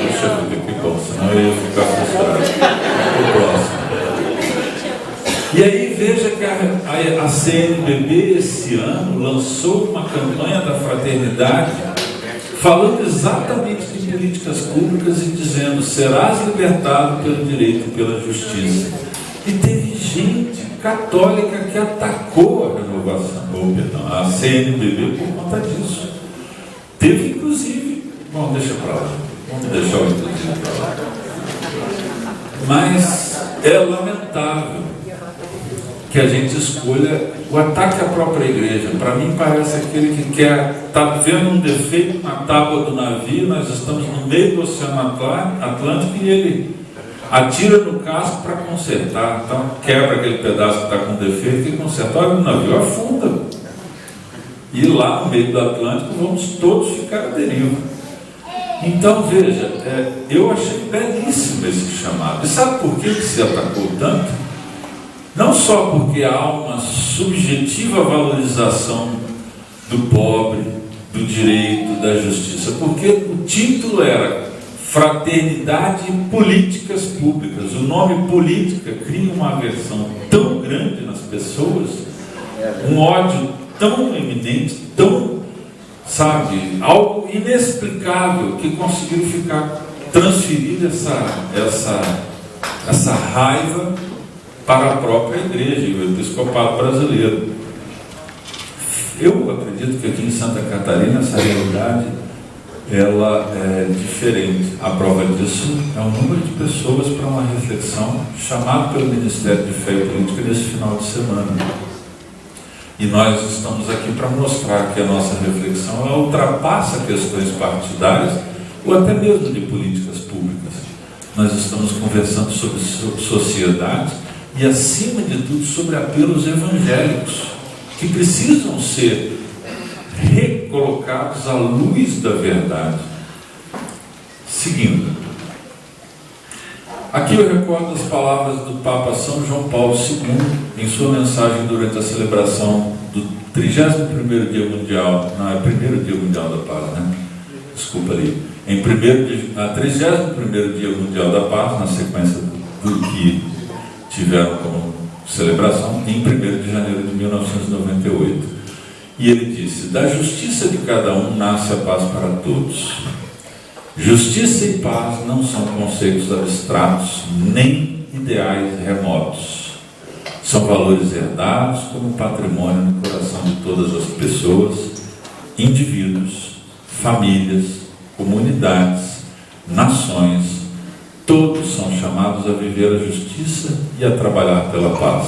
[SPEAKER 2] Puxa vida, que bom, senão eu ia ficar frustrado. O próximo. E aí veja que a CNBB esse ano lançou uma campanha da fraternidade falando exatamente de políticas públicas e dizendo: serás libertado pelo direito e pela justiça. E teve gente católica que atacou a renovação, a CNBB por conta disso. Teve inclusive, bom, deixa para lá, vamos deixar o inclusive para lá. Mas é lamentável que a gente escolha o ataque à própria igreja. Para mim parece aquele que está vendo um defeito na tábua do navio. Nós estamos no meio do Oceano Atlântico e ele atira no casco para consertar. Então quebra aquele pedaço que está com defeito e conserta. Olha, o navio afunda. E lá no meio do Atlântico vamos todos ficar à deriva. Então veja, eu achei belíssimo esse chamado. E sabe por que se atacou tanto? Não só porque há uma subjetiva valorização do pobre, do direito, da justiça, porque o título era Fraternidade e Políticas Públicas. O nome política cria uma aversão tão grande nas pessoas, um ódio tão eminente, tão, sabe, algo inexplicável, que conseguiu transferir essa essa raiva para a própria igreja e o episcopado brasileiro. Eu acredito que aqui em Santa Catarina essa realidade ela é diferente. A prova disso é o número de pessoas para uma reflexão chamado pelo Ministério de Fé e Política nesse final de semana. E nós estamos aqui para mostrar que a nossa reflexão ela ultrapassa questões partidárias ou até mesmo de políticas públicas. Nós estamos conversando sobre sociedade e, acima de tudo, sobre apelos evangélicos que precisam ser recolocados à luz da verdade. Seguindo, aqui eu recordo as palavras do Papa São João Paulo II em sua mensagem durante a celebração do 31º Dia Mundial, não, é 1º Dia Mundial da Paz, né? Desculpa ali. Na 31º Dia Mundial da Paz, na sequência do que tiveram como celebração, em 1º de janeiro de 1998. E ele disse: da justiça de cada um nasce a paz para todos. Justiça e paz não são conceitos abstratos, nem ideais remotos. São valores herdados como patrimônio no coração de todas as pessoas, indivíduos, famílias, comunidades, nações. Todos são chamados a viver a justiça e a trabalhar pela paz.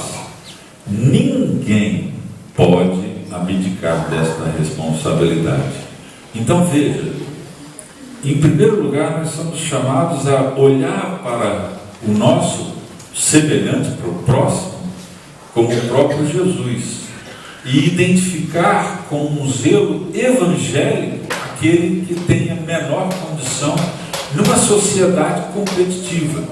[SPEAKER 2] Ninguém pode abdicar desta responsabilidade. Então veja, em primeiro lugar nós somos chamados a olhar para o nosso semelhante, para o próximo, como o próprio Jesus, e identificar com um zelo evangélico aquele que tem a menor condição numa sociedade competitiva.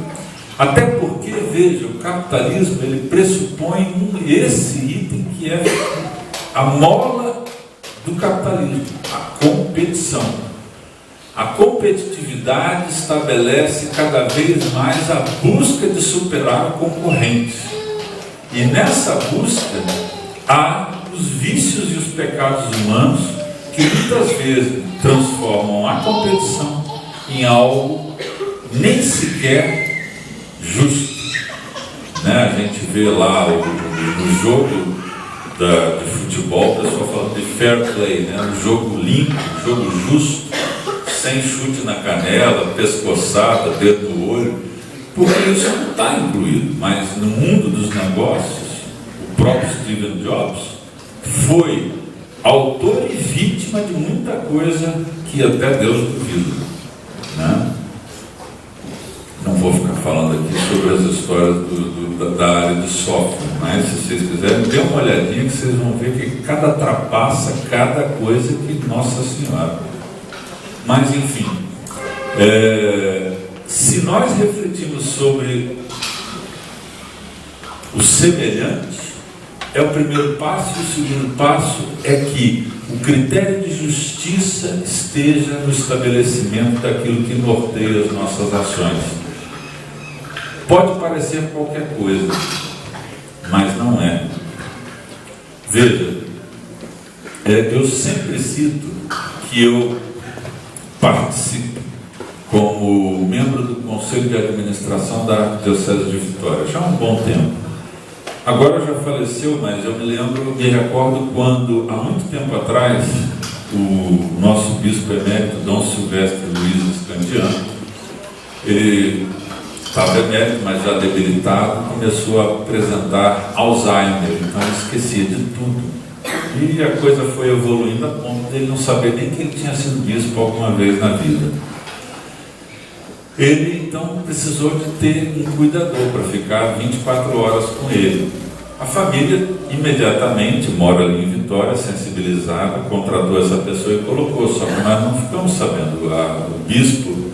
[SPEAKER 2] Até porque, veja, o capitalismo ele pressupõe esse item que é a mola do capitalismo, a competição. A competitividade estabelece cada vez mais a busca de superar o concorrente. E nessa busca há os vícios e os pecados humanos que muitas vezes transformam a competição em algo nem sequer justo. Né? A gente vê lá no jogo de futebol, o pessoal falando de fair play, né? Um jogo limpo, um jogo justo, sem chute na canela, pescoçada, dedo no olho, porque isso não está incluído. Mas no mundo dos negócios, o próprio Steve Jobs foi autor e vítima de muita coisa que até Deus duvida, né? Não vou ficar falando aqui sobre as histórias da área de software, mas se vocês quiserem, dê uma olhadinha que vocês vão ver que cada trapaça, cada coisa que Nossa Senhora. Mas enfim, se nós refletirmos sobre o semelhante, é o primeiro passo, e o segundo passo é que o critério de justiça esteja no estabelecimento daquilo que norteia as nossas ações. Pode parecer qualquer coisa, mas não é. Veja, eu sempre cito que eu participo como membro do Conselho de Administração da Arquidiocese de Vitória, já há um bom tempo. Agora já faleceu, mas eu me recordo quando, há muito tempo atrás, o nosso bispo emérito, Dom Silvestre Luiz Scandiano, ele estava emérito, mas já debilitado, começou a apresentar Alzheimer, então ele esquecia de tudo. E a coisa foi evoluindo a ponto de ele não saber nem que ele tinha sido bispo alguma vez na vida. Ele então precisou de ter um cuidador para ficar 24 horas com ele. A família imediatamente, mora ali em Vitória, sensibilizada, contratou essa pessoa e colocou, só que nós não ficamos sabendo. O bispo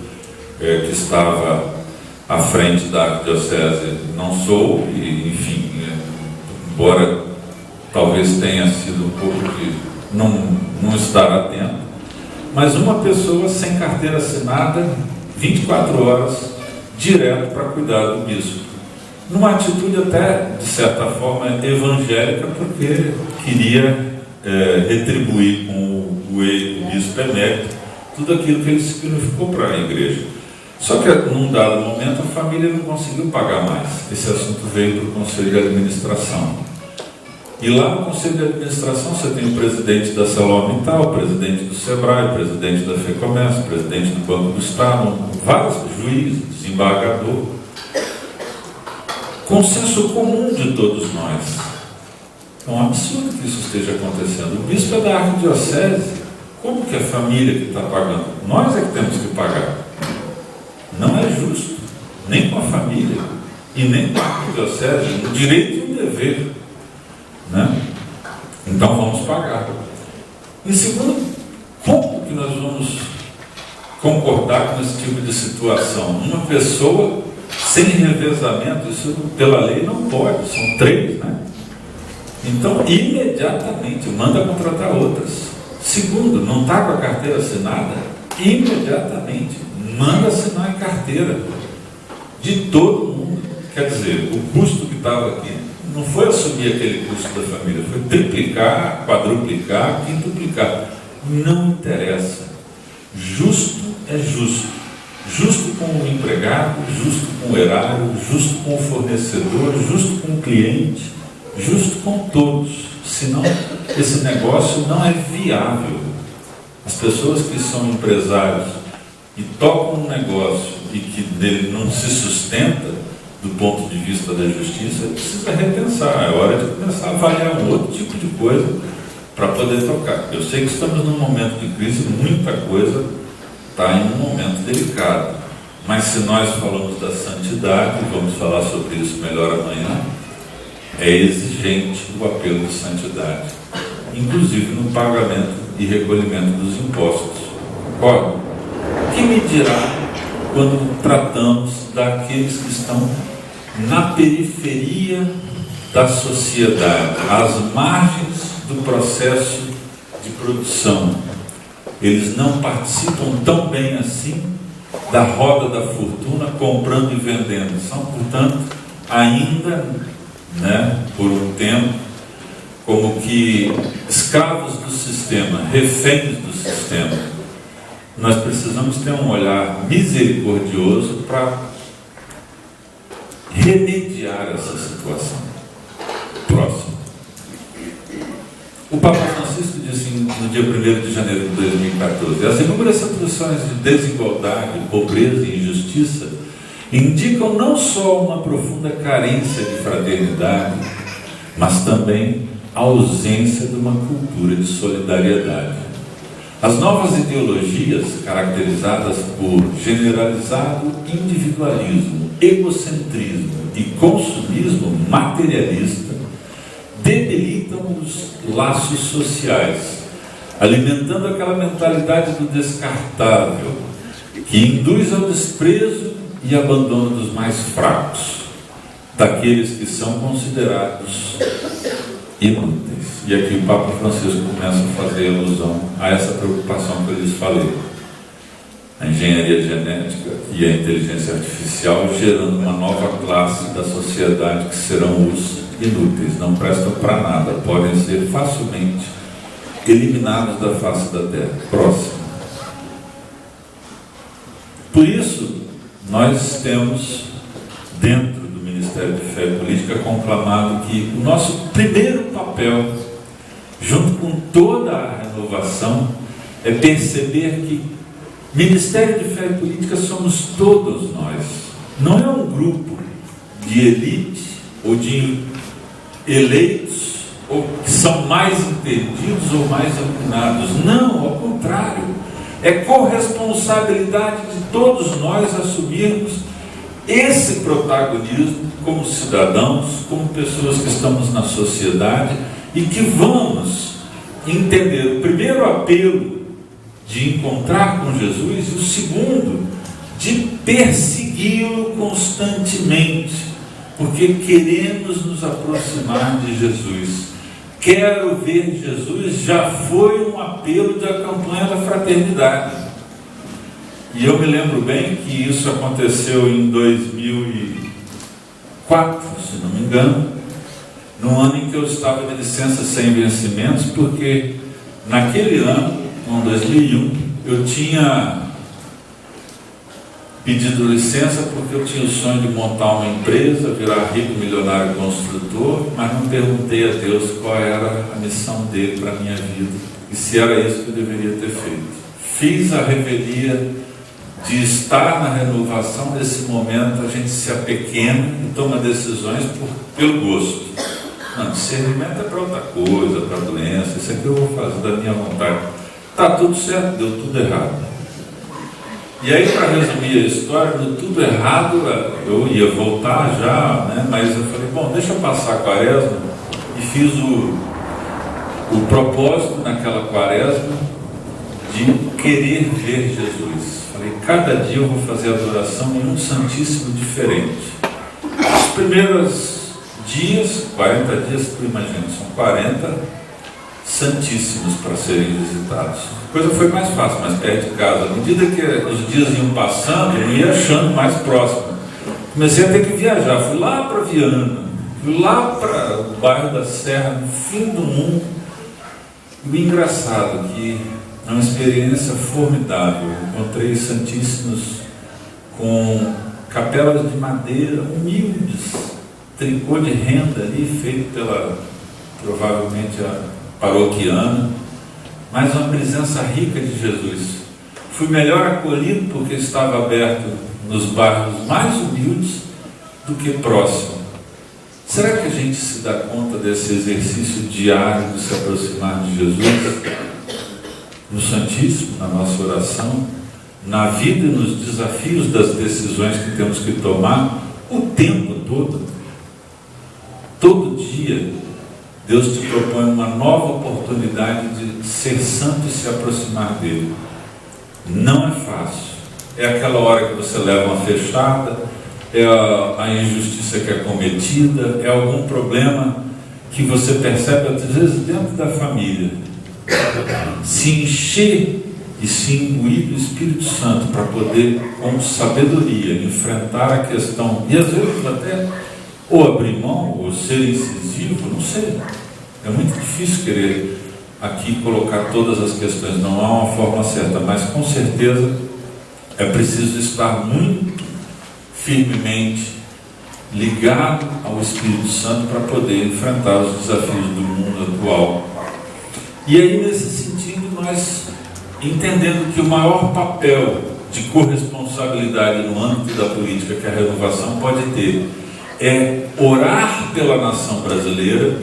[SPEAKER 2] que estava à frente da arquidiocese não soube, e, enfim, embora talvez tenha sido um pouco de não estar atento, mas uma pessoa sem carteira assinada, 24 horas, direto para cuidar do bispo. Numa atitude até, de certa forma, evangélica, porque queria retribuir com o bispo emérito tudo aquilo que ele significou para a igreja. Só que num dado momento a família não conseguiu pagar mais. Esse assunto veio para o Conselho de Administração. E lá no Conselho de Administração você tem o presidente da ArcelorMittal, o presidente do Sebrae, o presidente da FEComércio, o presidente do Banco do Estado, vários juízes, desembargador. Consenso comum de todos nós. É um absurdo que isso esteja acontecendo. O bispo é da arquidiocese. Como que a família que está pagando? Nós é que temos que pagar. Não é justo, nem com a família e nem com a arquidiocese, um direito e um dever, né? Então vamos pagar. Em segundo, como que nós vamos concordar com esse tipo de situação? Uma pessoa sem revezamento, isso pela lei não pode, são 3, né? Então imediatamente manda contratar outras. Segundo, não está com a carteira assinada, imediatamente manda assinar a carteira de todo mundo. Quer dizer, o custo que estava aqui não foi assumir aquele custo da família, foi triplicar, quadruplicar, quintuplicar. Não interessa. Justo é justo. Justo com o empregado, justo com o erário, justo com o fornecedor, justo com o cliente, justo com todos. Senão esse negócio não é viável. As pessoas que são empresários e tocam um negócio e que dele não se sustenta do ponto de vista da justiça, precisa repensar. É hora de começar a avaliar um outro tipo de coisa para poder tocar. Eu sei que estamos num momento de crise, muita coisa está em um momento delicado, mas se nós falamos da santidade, vamos falar sobre isso melhor amanhã, é exigente o apelo de santidade, inclusive no pagamento e recolhimento dos impostos. Ora, o que me dirá quando tratamos daqueles que estão na periferia da sociedade, às margens do processo de produção? Eles não participam tão bem assim da roda da fortuna, comprando e vendendo. São, portanto, ainda, por um tempo, como que escravos do sistema, reféns do sistema. Nós precisamos ter um olhar misericordioso para remediar essa situação. Próximo. O Papa Francisco disse no dia 1º de janeiro de 2014: as inúmeras situações de desigualdade, pobreza e injustiça indicam não só uma profunda carência de fraternidade, mas também a ausência de uma cultura de solidariedade. As novas ideologias, caracterizadas por generalizado individualismo, egocentrismo e consumismo materialista, debilitam os laços sociais, alimentando aquela mentalidade do descartável, que induz ao desprezo e abandono dos mais fracos, daqueles que são considerados inúteis. E aqui o Papa Francisco começa a fazer alusão a essa preocupação que eu lhes falei. A engenharia genética e a inteligência artificial gerando uma nova classe da sociedade que serão os inúteis, não prestam para nada, podem ser facilmente eliminados da face da Terra. Próximo. Por isso, nós temos, dentro do Ministério de Fé e Política, conclamado que o nosso primeiro papel, junto com toda a renovação, é perceber que Ministério de Fé e Política somos todos nós. Não é um grupo de elite ou de eleitos ou que são mais entendidos ou mais iluminados. Não, ao contrário. É corresponsabilidade de todos nós assumirmos esse protagonismo como cidadãos, como pessoas que estamos na sociedade e que vamos entender o primeiro apelo de encontrar com Jesus e o segundo de persegui-lo constantemente, porque queremos nos aproximar de Jesus. Quero ver Jesus já foi um apelo da campanha da fraternidade. E eu me lembro bem que isso aconteceu em 2004, se não me engano, no ano em que eu estava de licença sem vencimentos, porque naquele ano, em 2001, eu tinha pedindo licença porque eu tinha o sonho de montar uma empresa, virar rico, milionário, construtor, mas não perguntei a Deus qual era a missão dele para a minha vida e se era isso que eu deveria ter feito. Fiz a revelia de estar na renovação. Nesse momento a gente se apequena e toma decisões pelo gosto. Não, discernimento é para outra coisa, para doença. Isso aqui eu vou fazer da minha vontade. Está tudo certo, deu tudo errado. E aí, para resumir a história, deu tudo errado. Eu ia voltar já, né? Mas eu falei, bom, deixa eu passar a quaresma. E fiz o propósito naquela quaresma de querer ver Jesus. Falei, cada dia eu vou fazer adoração em um Santíssimo diferente. Os primeiros dias, 40 dias, tu imagina, são 40 Santíssimos para serem visitados. A coisa foi mais fácil, mais perto de casa. À medida que os dias iam passando, eu ia achando mais próximo. Comecei a ter que viajar. Fui lá para Viana, fui lá para o bairro da Serra, no fim do mundo. E o engraçado é que é uma experiência formidável. Encontrei Santíssimos com capelas de madeira humildes, tricô de renda ali, feito pela, provavelmente, a paroquiana, mas uma presença rica de Jesus. Fui melhor acolhido porque estava aberto nos bairros mais humildes do que próximo. Será que a gente se dá conta desse exercício diário de se aproximar de Jesus? No Santíssimo, na nossa oração, na vida e nos desafios das decisões que temos que tomar o tempo todo. Todo dia Deus te propõe uma nova oportunidade de ser santo e se aproximar dele. Não é fácil. É aquela hora que você leva uma fechada, é a injustiça que é cometida, é algum problema que você percebe, às vezes, dentro da família. Se encher e se imbuir do Espírito Santo para poder, com sabedoria, enfrentar a questão, e às vezes até ou abrir mão, ou ser incisivo, não sei. É muito difícil querer aqui colocar todas as questões, não há uma forma certa, mas com certeza é preciso estar muito firmemente ligado ao Espírito Santo para poder enfrentar os desafios do mundo atual. E aí, nesse sentido, nós entendendo que o maior papel de corresponsabilidade no âmbito da política que a renovação pode ter é orar pela nação brasileira.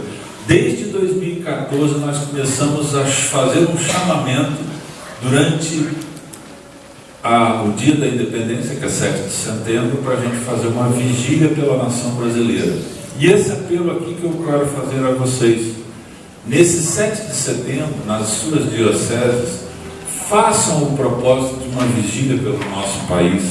[SPEAKER 2] Desde 2014 nós começamos a fazer um chamamento durante o dia da independência, que é 7 de setembro, para a gente fazer uma vigília pela nação brasileira. E esse apelo aqui que eu quero fazer a vocês, nesse 7 de setembro, nas suas dioceses, façam o propósito de uma vigília pelo nosso país.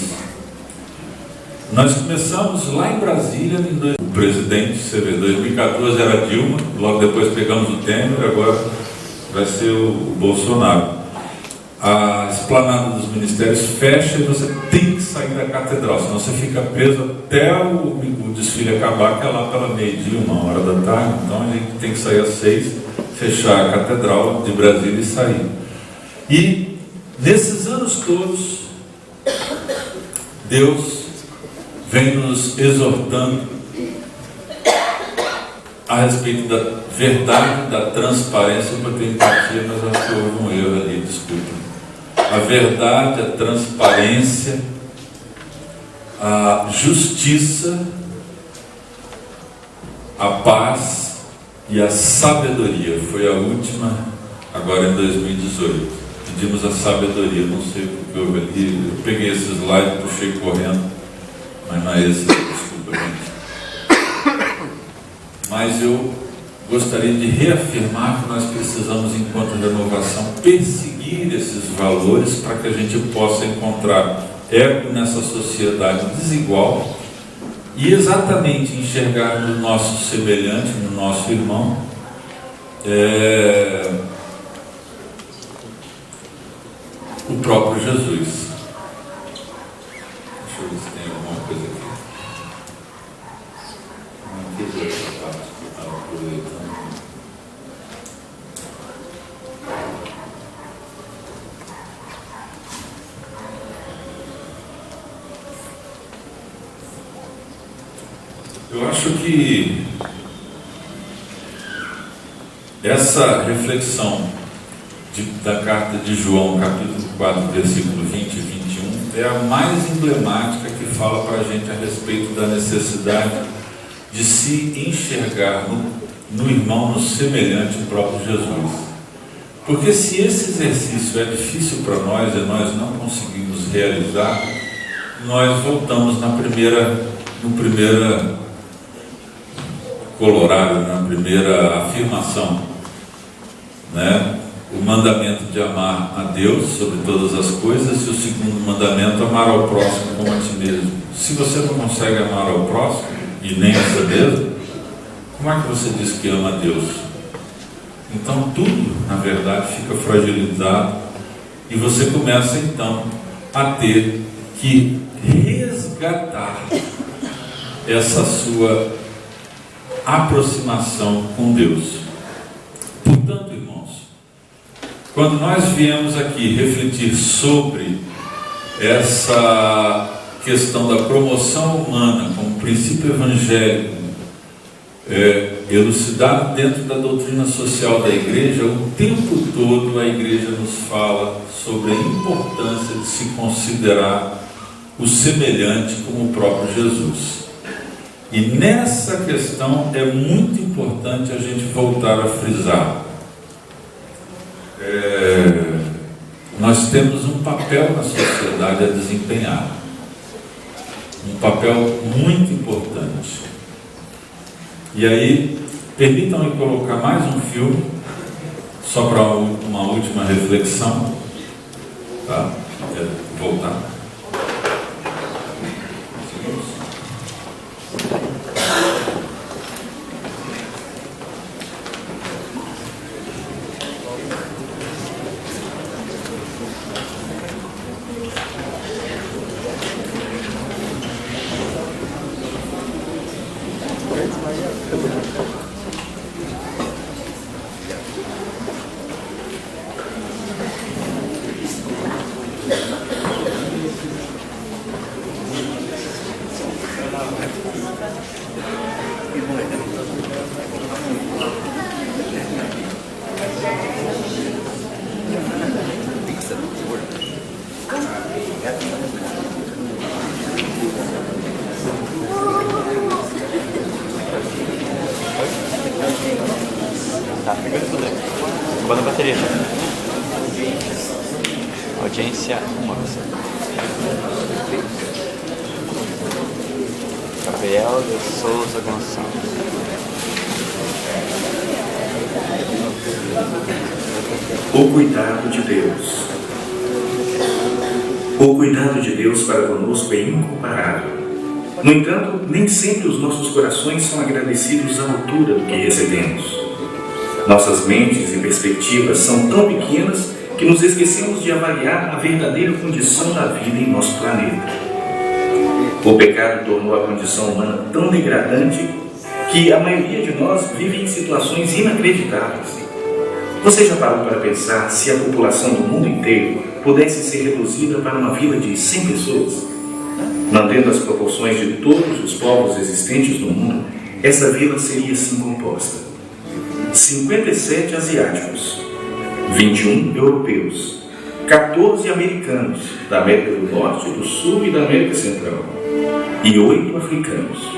[SPEAKER 2] Nós começamos lá em Brasília, o presidente, você vê, 2014 era Dilma, logo depois pegamos o Temer, agora vai ser o Bolsonaro. A esplanada dos ministérios fecha e você tem que sair da catedral, senão você fica preso até o desfile acabar, que é lá pela meio-dia, 1h da tarde. Então a gente tem que sair às 6, fechar a catedral de Brasília e sair. E nesses anos todos, Deus vem nos exortando a respeito da verdade, da transparência. Eu botei empatia, mas acho que houve um erro ali, desculpa. A verdade, a transparência, a justiça, a paz e a sabedoria. Foi a última, agora em 2018. Pedimos a sabedoria, não sei porque houve ali. Eu peguei esse slide e puxei correndo, mas não é esse, desculpa, gente. Mas eu gostaria de reafirmar que nós precisamos, enquanto renovação, perseguir esses valores para que a gente possa encontrar eco nessa sociedade desigual e exatamente enxergar no nosso semelhante, no nosso irmão, o próprio Jesus. Deixa eu ver se tem alguma coisa aqui. Eu acho que essa reflexão da carta de João, capítulo 4, versículo 20 e 21, é a mais emblemática que fala para a gente a respeito da necessidade de se enxergar no irmão, no semelhante ao próprio Jesus. Porque se esse exercício é difícil para nós e nós não conseguimos realizar, nós voltamos no primeiro colorado, na primeira afirmação, né? O mandamento de amar a Deus sobre todas as coisas, e o segundo mandamento, amar ao próximo como a ti mesmo. Se você não consegue amar ao próximo e nem a si mesmo, como é que você diz que ama a Deus? Então tudo, na verdade, fica fragilizado, e você começa então a ter que resgatar essa sua aproximação com Deus. Portanto, irmãos, quando nós viemos aqui refletir sobre essa questão da promoção humana como princípio evangélico elucidado dentro da doutrina social da igreja, o tempo todo a igreja nos fala sobre a importância de se considerar o semelhante como o próprio Jesus. E nessa questão é muito importante a gente voltar a frisar. Nós temos um papel na sociedade a desempenhar, um papel muito importante. E aí, permitam-me colocar mais um filme, só para uma última reflexão, tá? Voltar.
[SPEAKER 4] Tá, pegando tudo aí. Acabando a bateria já. Audiência 1. Gabriel de Souza Gonçalves.
[SPEAKER 1] O cuidado de Deus. O cuidado de Deus para conosco é incomparável. No entanto, nem sempre os nossos corações são agradecidos à altura do que recebemos. Nossas mentes e perspectivas são tão pequenas que nos esquecemos de avaliar a verdadeira condição da vida em nosso planeta. O pecado tornou a condição humana tão degradante que a maioria de nós vive em situações inacreditáveis. Você já parou para pensar se a população do mundo inteiro pudesse ser reduzida para uma vila de 100 pessoas? Mantendo as proporções de todos os povos existentes no mundo, essa vila seria assim composta: 57 asiáticos, 21 europeus, 14 americanos, da América do Norte, do Sul e da América Central, e 8 africanos.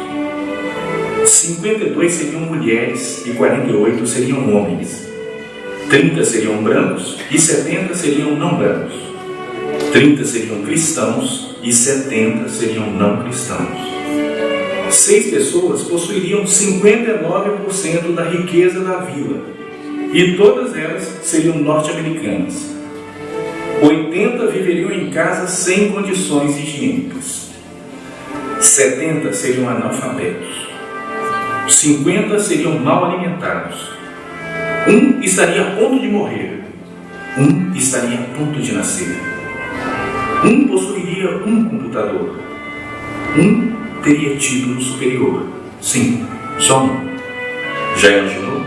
[SPEAKER 1] 52 seriam mulheres e 48 seriam homens. 30 seriam brancos e 70 seriam não brancos. 30 seriam cristãos e 70 seriam não cristãos. 6 pessoas possuiriam 59% da riqueza da vila, e todas elas seriam norte-americanas. 80 viveriam em casas sem condições higiênicas. 70 seriam analfabetos. 50 seriam mal alimentados. 1 estaria a ponto de morrer. 1 estaria a ponto de nascer. 1 possuiria um computador. 1 teria título superior. Sim, só 1. Já imaginou?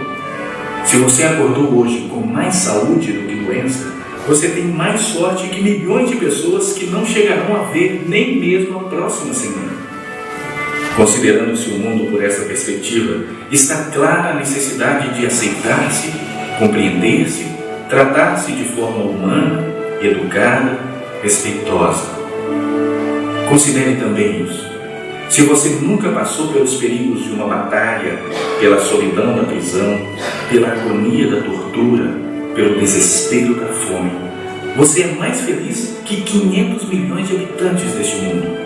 [SPEAKER 1] Se você acordou hoje com mais saúde do que doença, você tem mais sorte que milhões de pessoas que não chegarão a ver nem mesmo a próxima semana. Considerando-se o mundo por essa perspectiva, está clara a necessidade de aceitar-se, compreender-se, tratar-se de forma humana, educada, respeitosa. Considere também isso. Se você nunca passou pelos perigos de uma batalha, pela solidão da prisão, pela agonia da tortura, pelo desespero da fome, você é mais feliz que 500 milhões de habitantes deste mundo.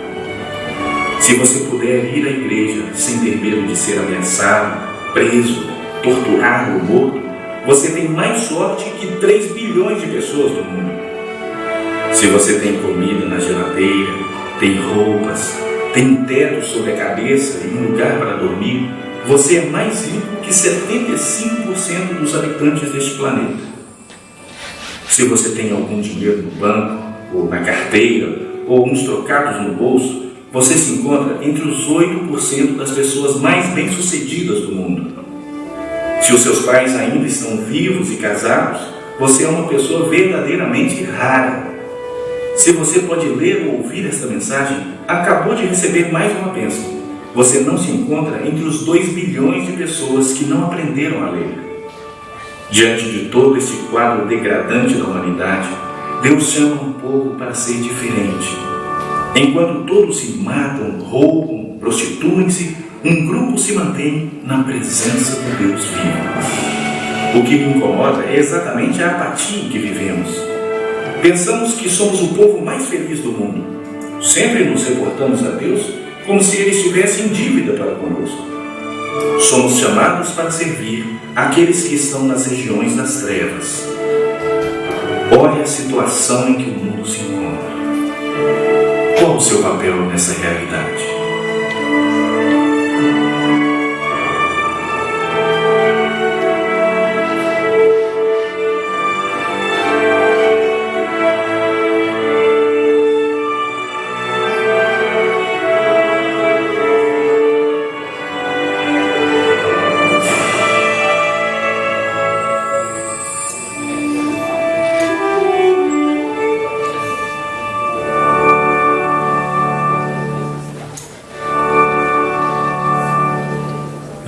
[SPEAKER 1] Se você puder ir à igreja sem ter medo de ser ameaçado, preso, torturado ou morto, você tem mais sorte que 3 bilhões de pessoas do mundo. Se você tem comida na geladeira, tem roupas, tem um teto sobre a cabeça e um lugar para dormir, você é mais rico que 75% dos habitantes deste planeta. Se você tem algum dinheiro no banco, ou na carteira, ou uns trocados no bolso, você se encontra entre os 8% das pessoas mais bem-sucedidas do mundo. Se os seus pais ainda estão vivos e casados, você é uma pessoa verdadeiramente rara. Se você pode ler ou ouvir esta mensagem, acabou de receber mais uma bênção. Você não se encontra entre os 2 bilhões de pessoas que não aprenderam a ler. Diante de todo esse quadro degradante da humanidade, Deus chama um povo para ser diferente. Enquanto todos se matam, roubam, prostituem-se, um grupo se mantém na presença do Deus vivo. O que me incomoda é exatamente a apatia em que vivemos. Pensamos que somos o povo mais feliz do mundo. Sempre nos reportamos a Deus como se Ele estivesse em dívida para conosco. Somos chamados para servir aqueles que estão nas regiões das trevas. Olhe a situação em que o mundo se encontra. Qual o seu papel nessa realidade?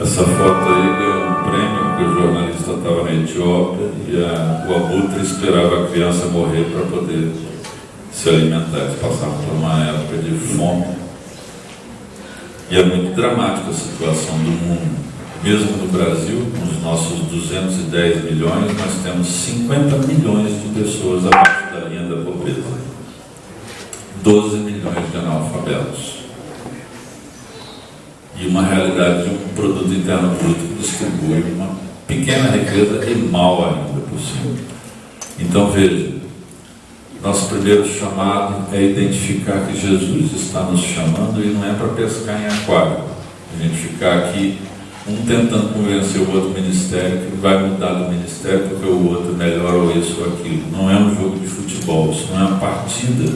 [SPEAKER 2] Essa foto aí ganhou um prêmio porque o jornalista estava na Etiópia e o abutre esperava a criança morrer para poder se alimentar. Eles passavam por uma época de fome. E é muito dramática a situação do mundo. Mesmo no Brasil, com os nossos 210 milhões, nós temos 50 milhões de pessoas abaixo da linha da pobreza. 12 milhões de analfabetos. E uma realidade de um produto interno bruto que distribui uma pequena riqueza e mal ainda por cima. Então veja, nosso primeiro chamado é identificar que Jesus está nos chamando e não é para pescar em aquário. A gente ficar aqui, um tentando convencer o outro ministério que vai mudar do ministério porque o outro é melhor ou isso ou aquilo. Não é um jogo de futebol, isso não é uma partida,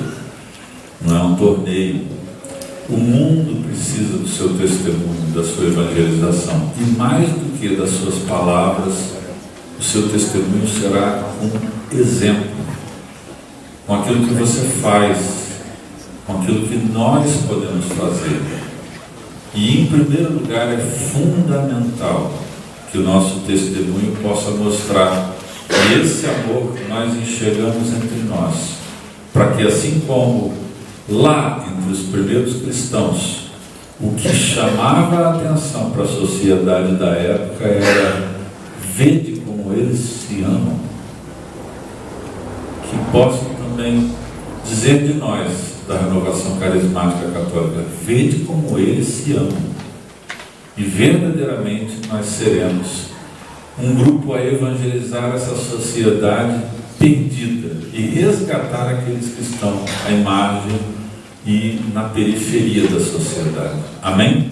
[SPEAKER 2] não é um torneio. O mundo precisa do seu testemunho, da sua evangelização. E mais do que das suas palavras, o seu testemunho será um exemplo. Com aquilo que você faz, com aquilo que nós podemos fazer. E, em primeiro lugar, é fundamental que o nosso testemunho possa mostrar esse amor que nós enxergamos entre nós. Para que, assim como lá, entre os primeiros cristãos, o que chamava a atenção para a sociedade da época era: vede como eles se amam. Que possam também dizer de nós, da Renovação Carismática Católica: vede como eles se amam. E verdadeiramente nós seremos um grupo a evangelizar essa sociedade perdida e resgatar aqueles que estão à margem e na periferia da sociedade. Amém?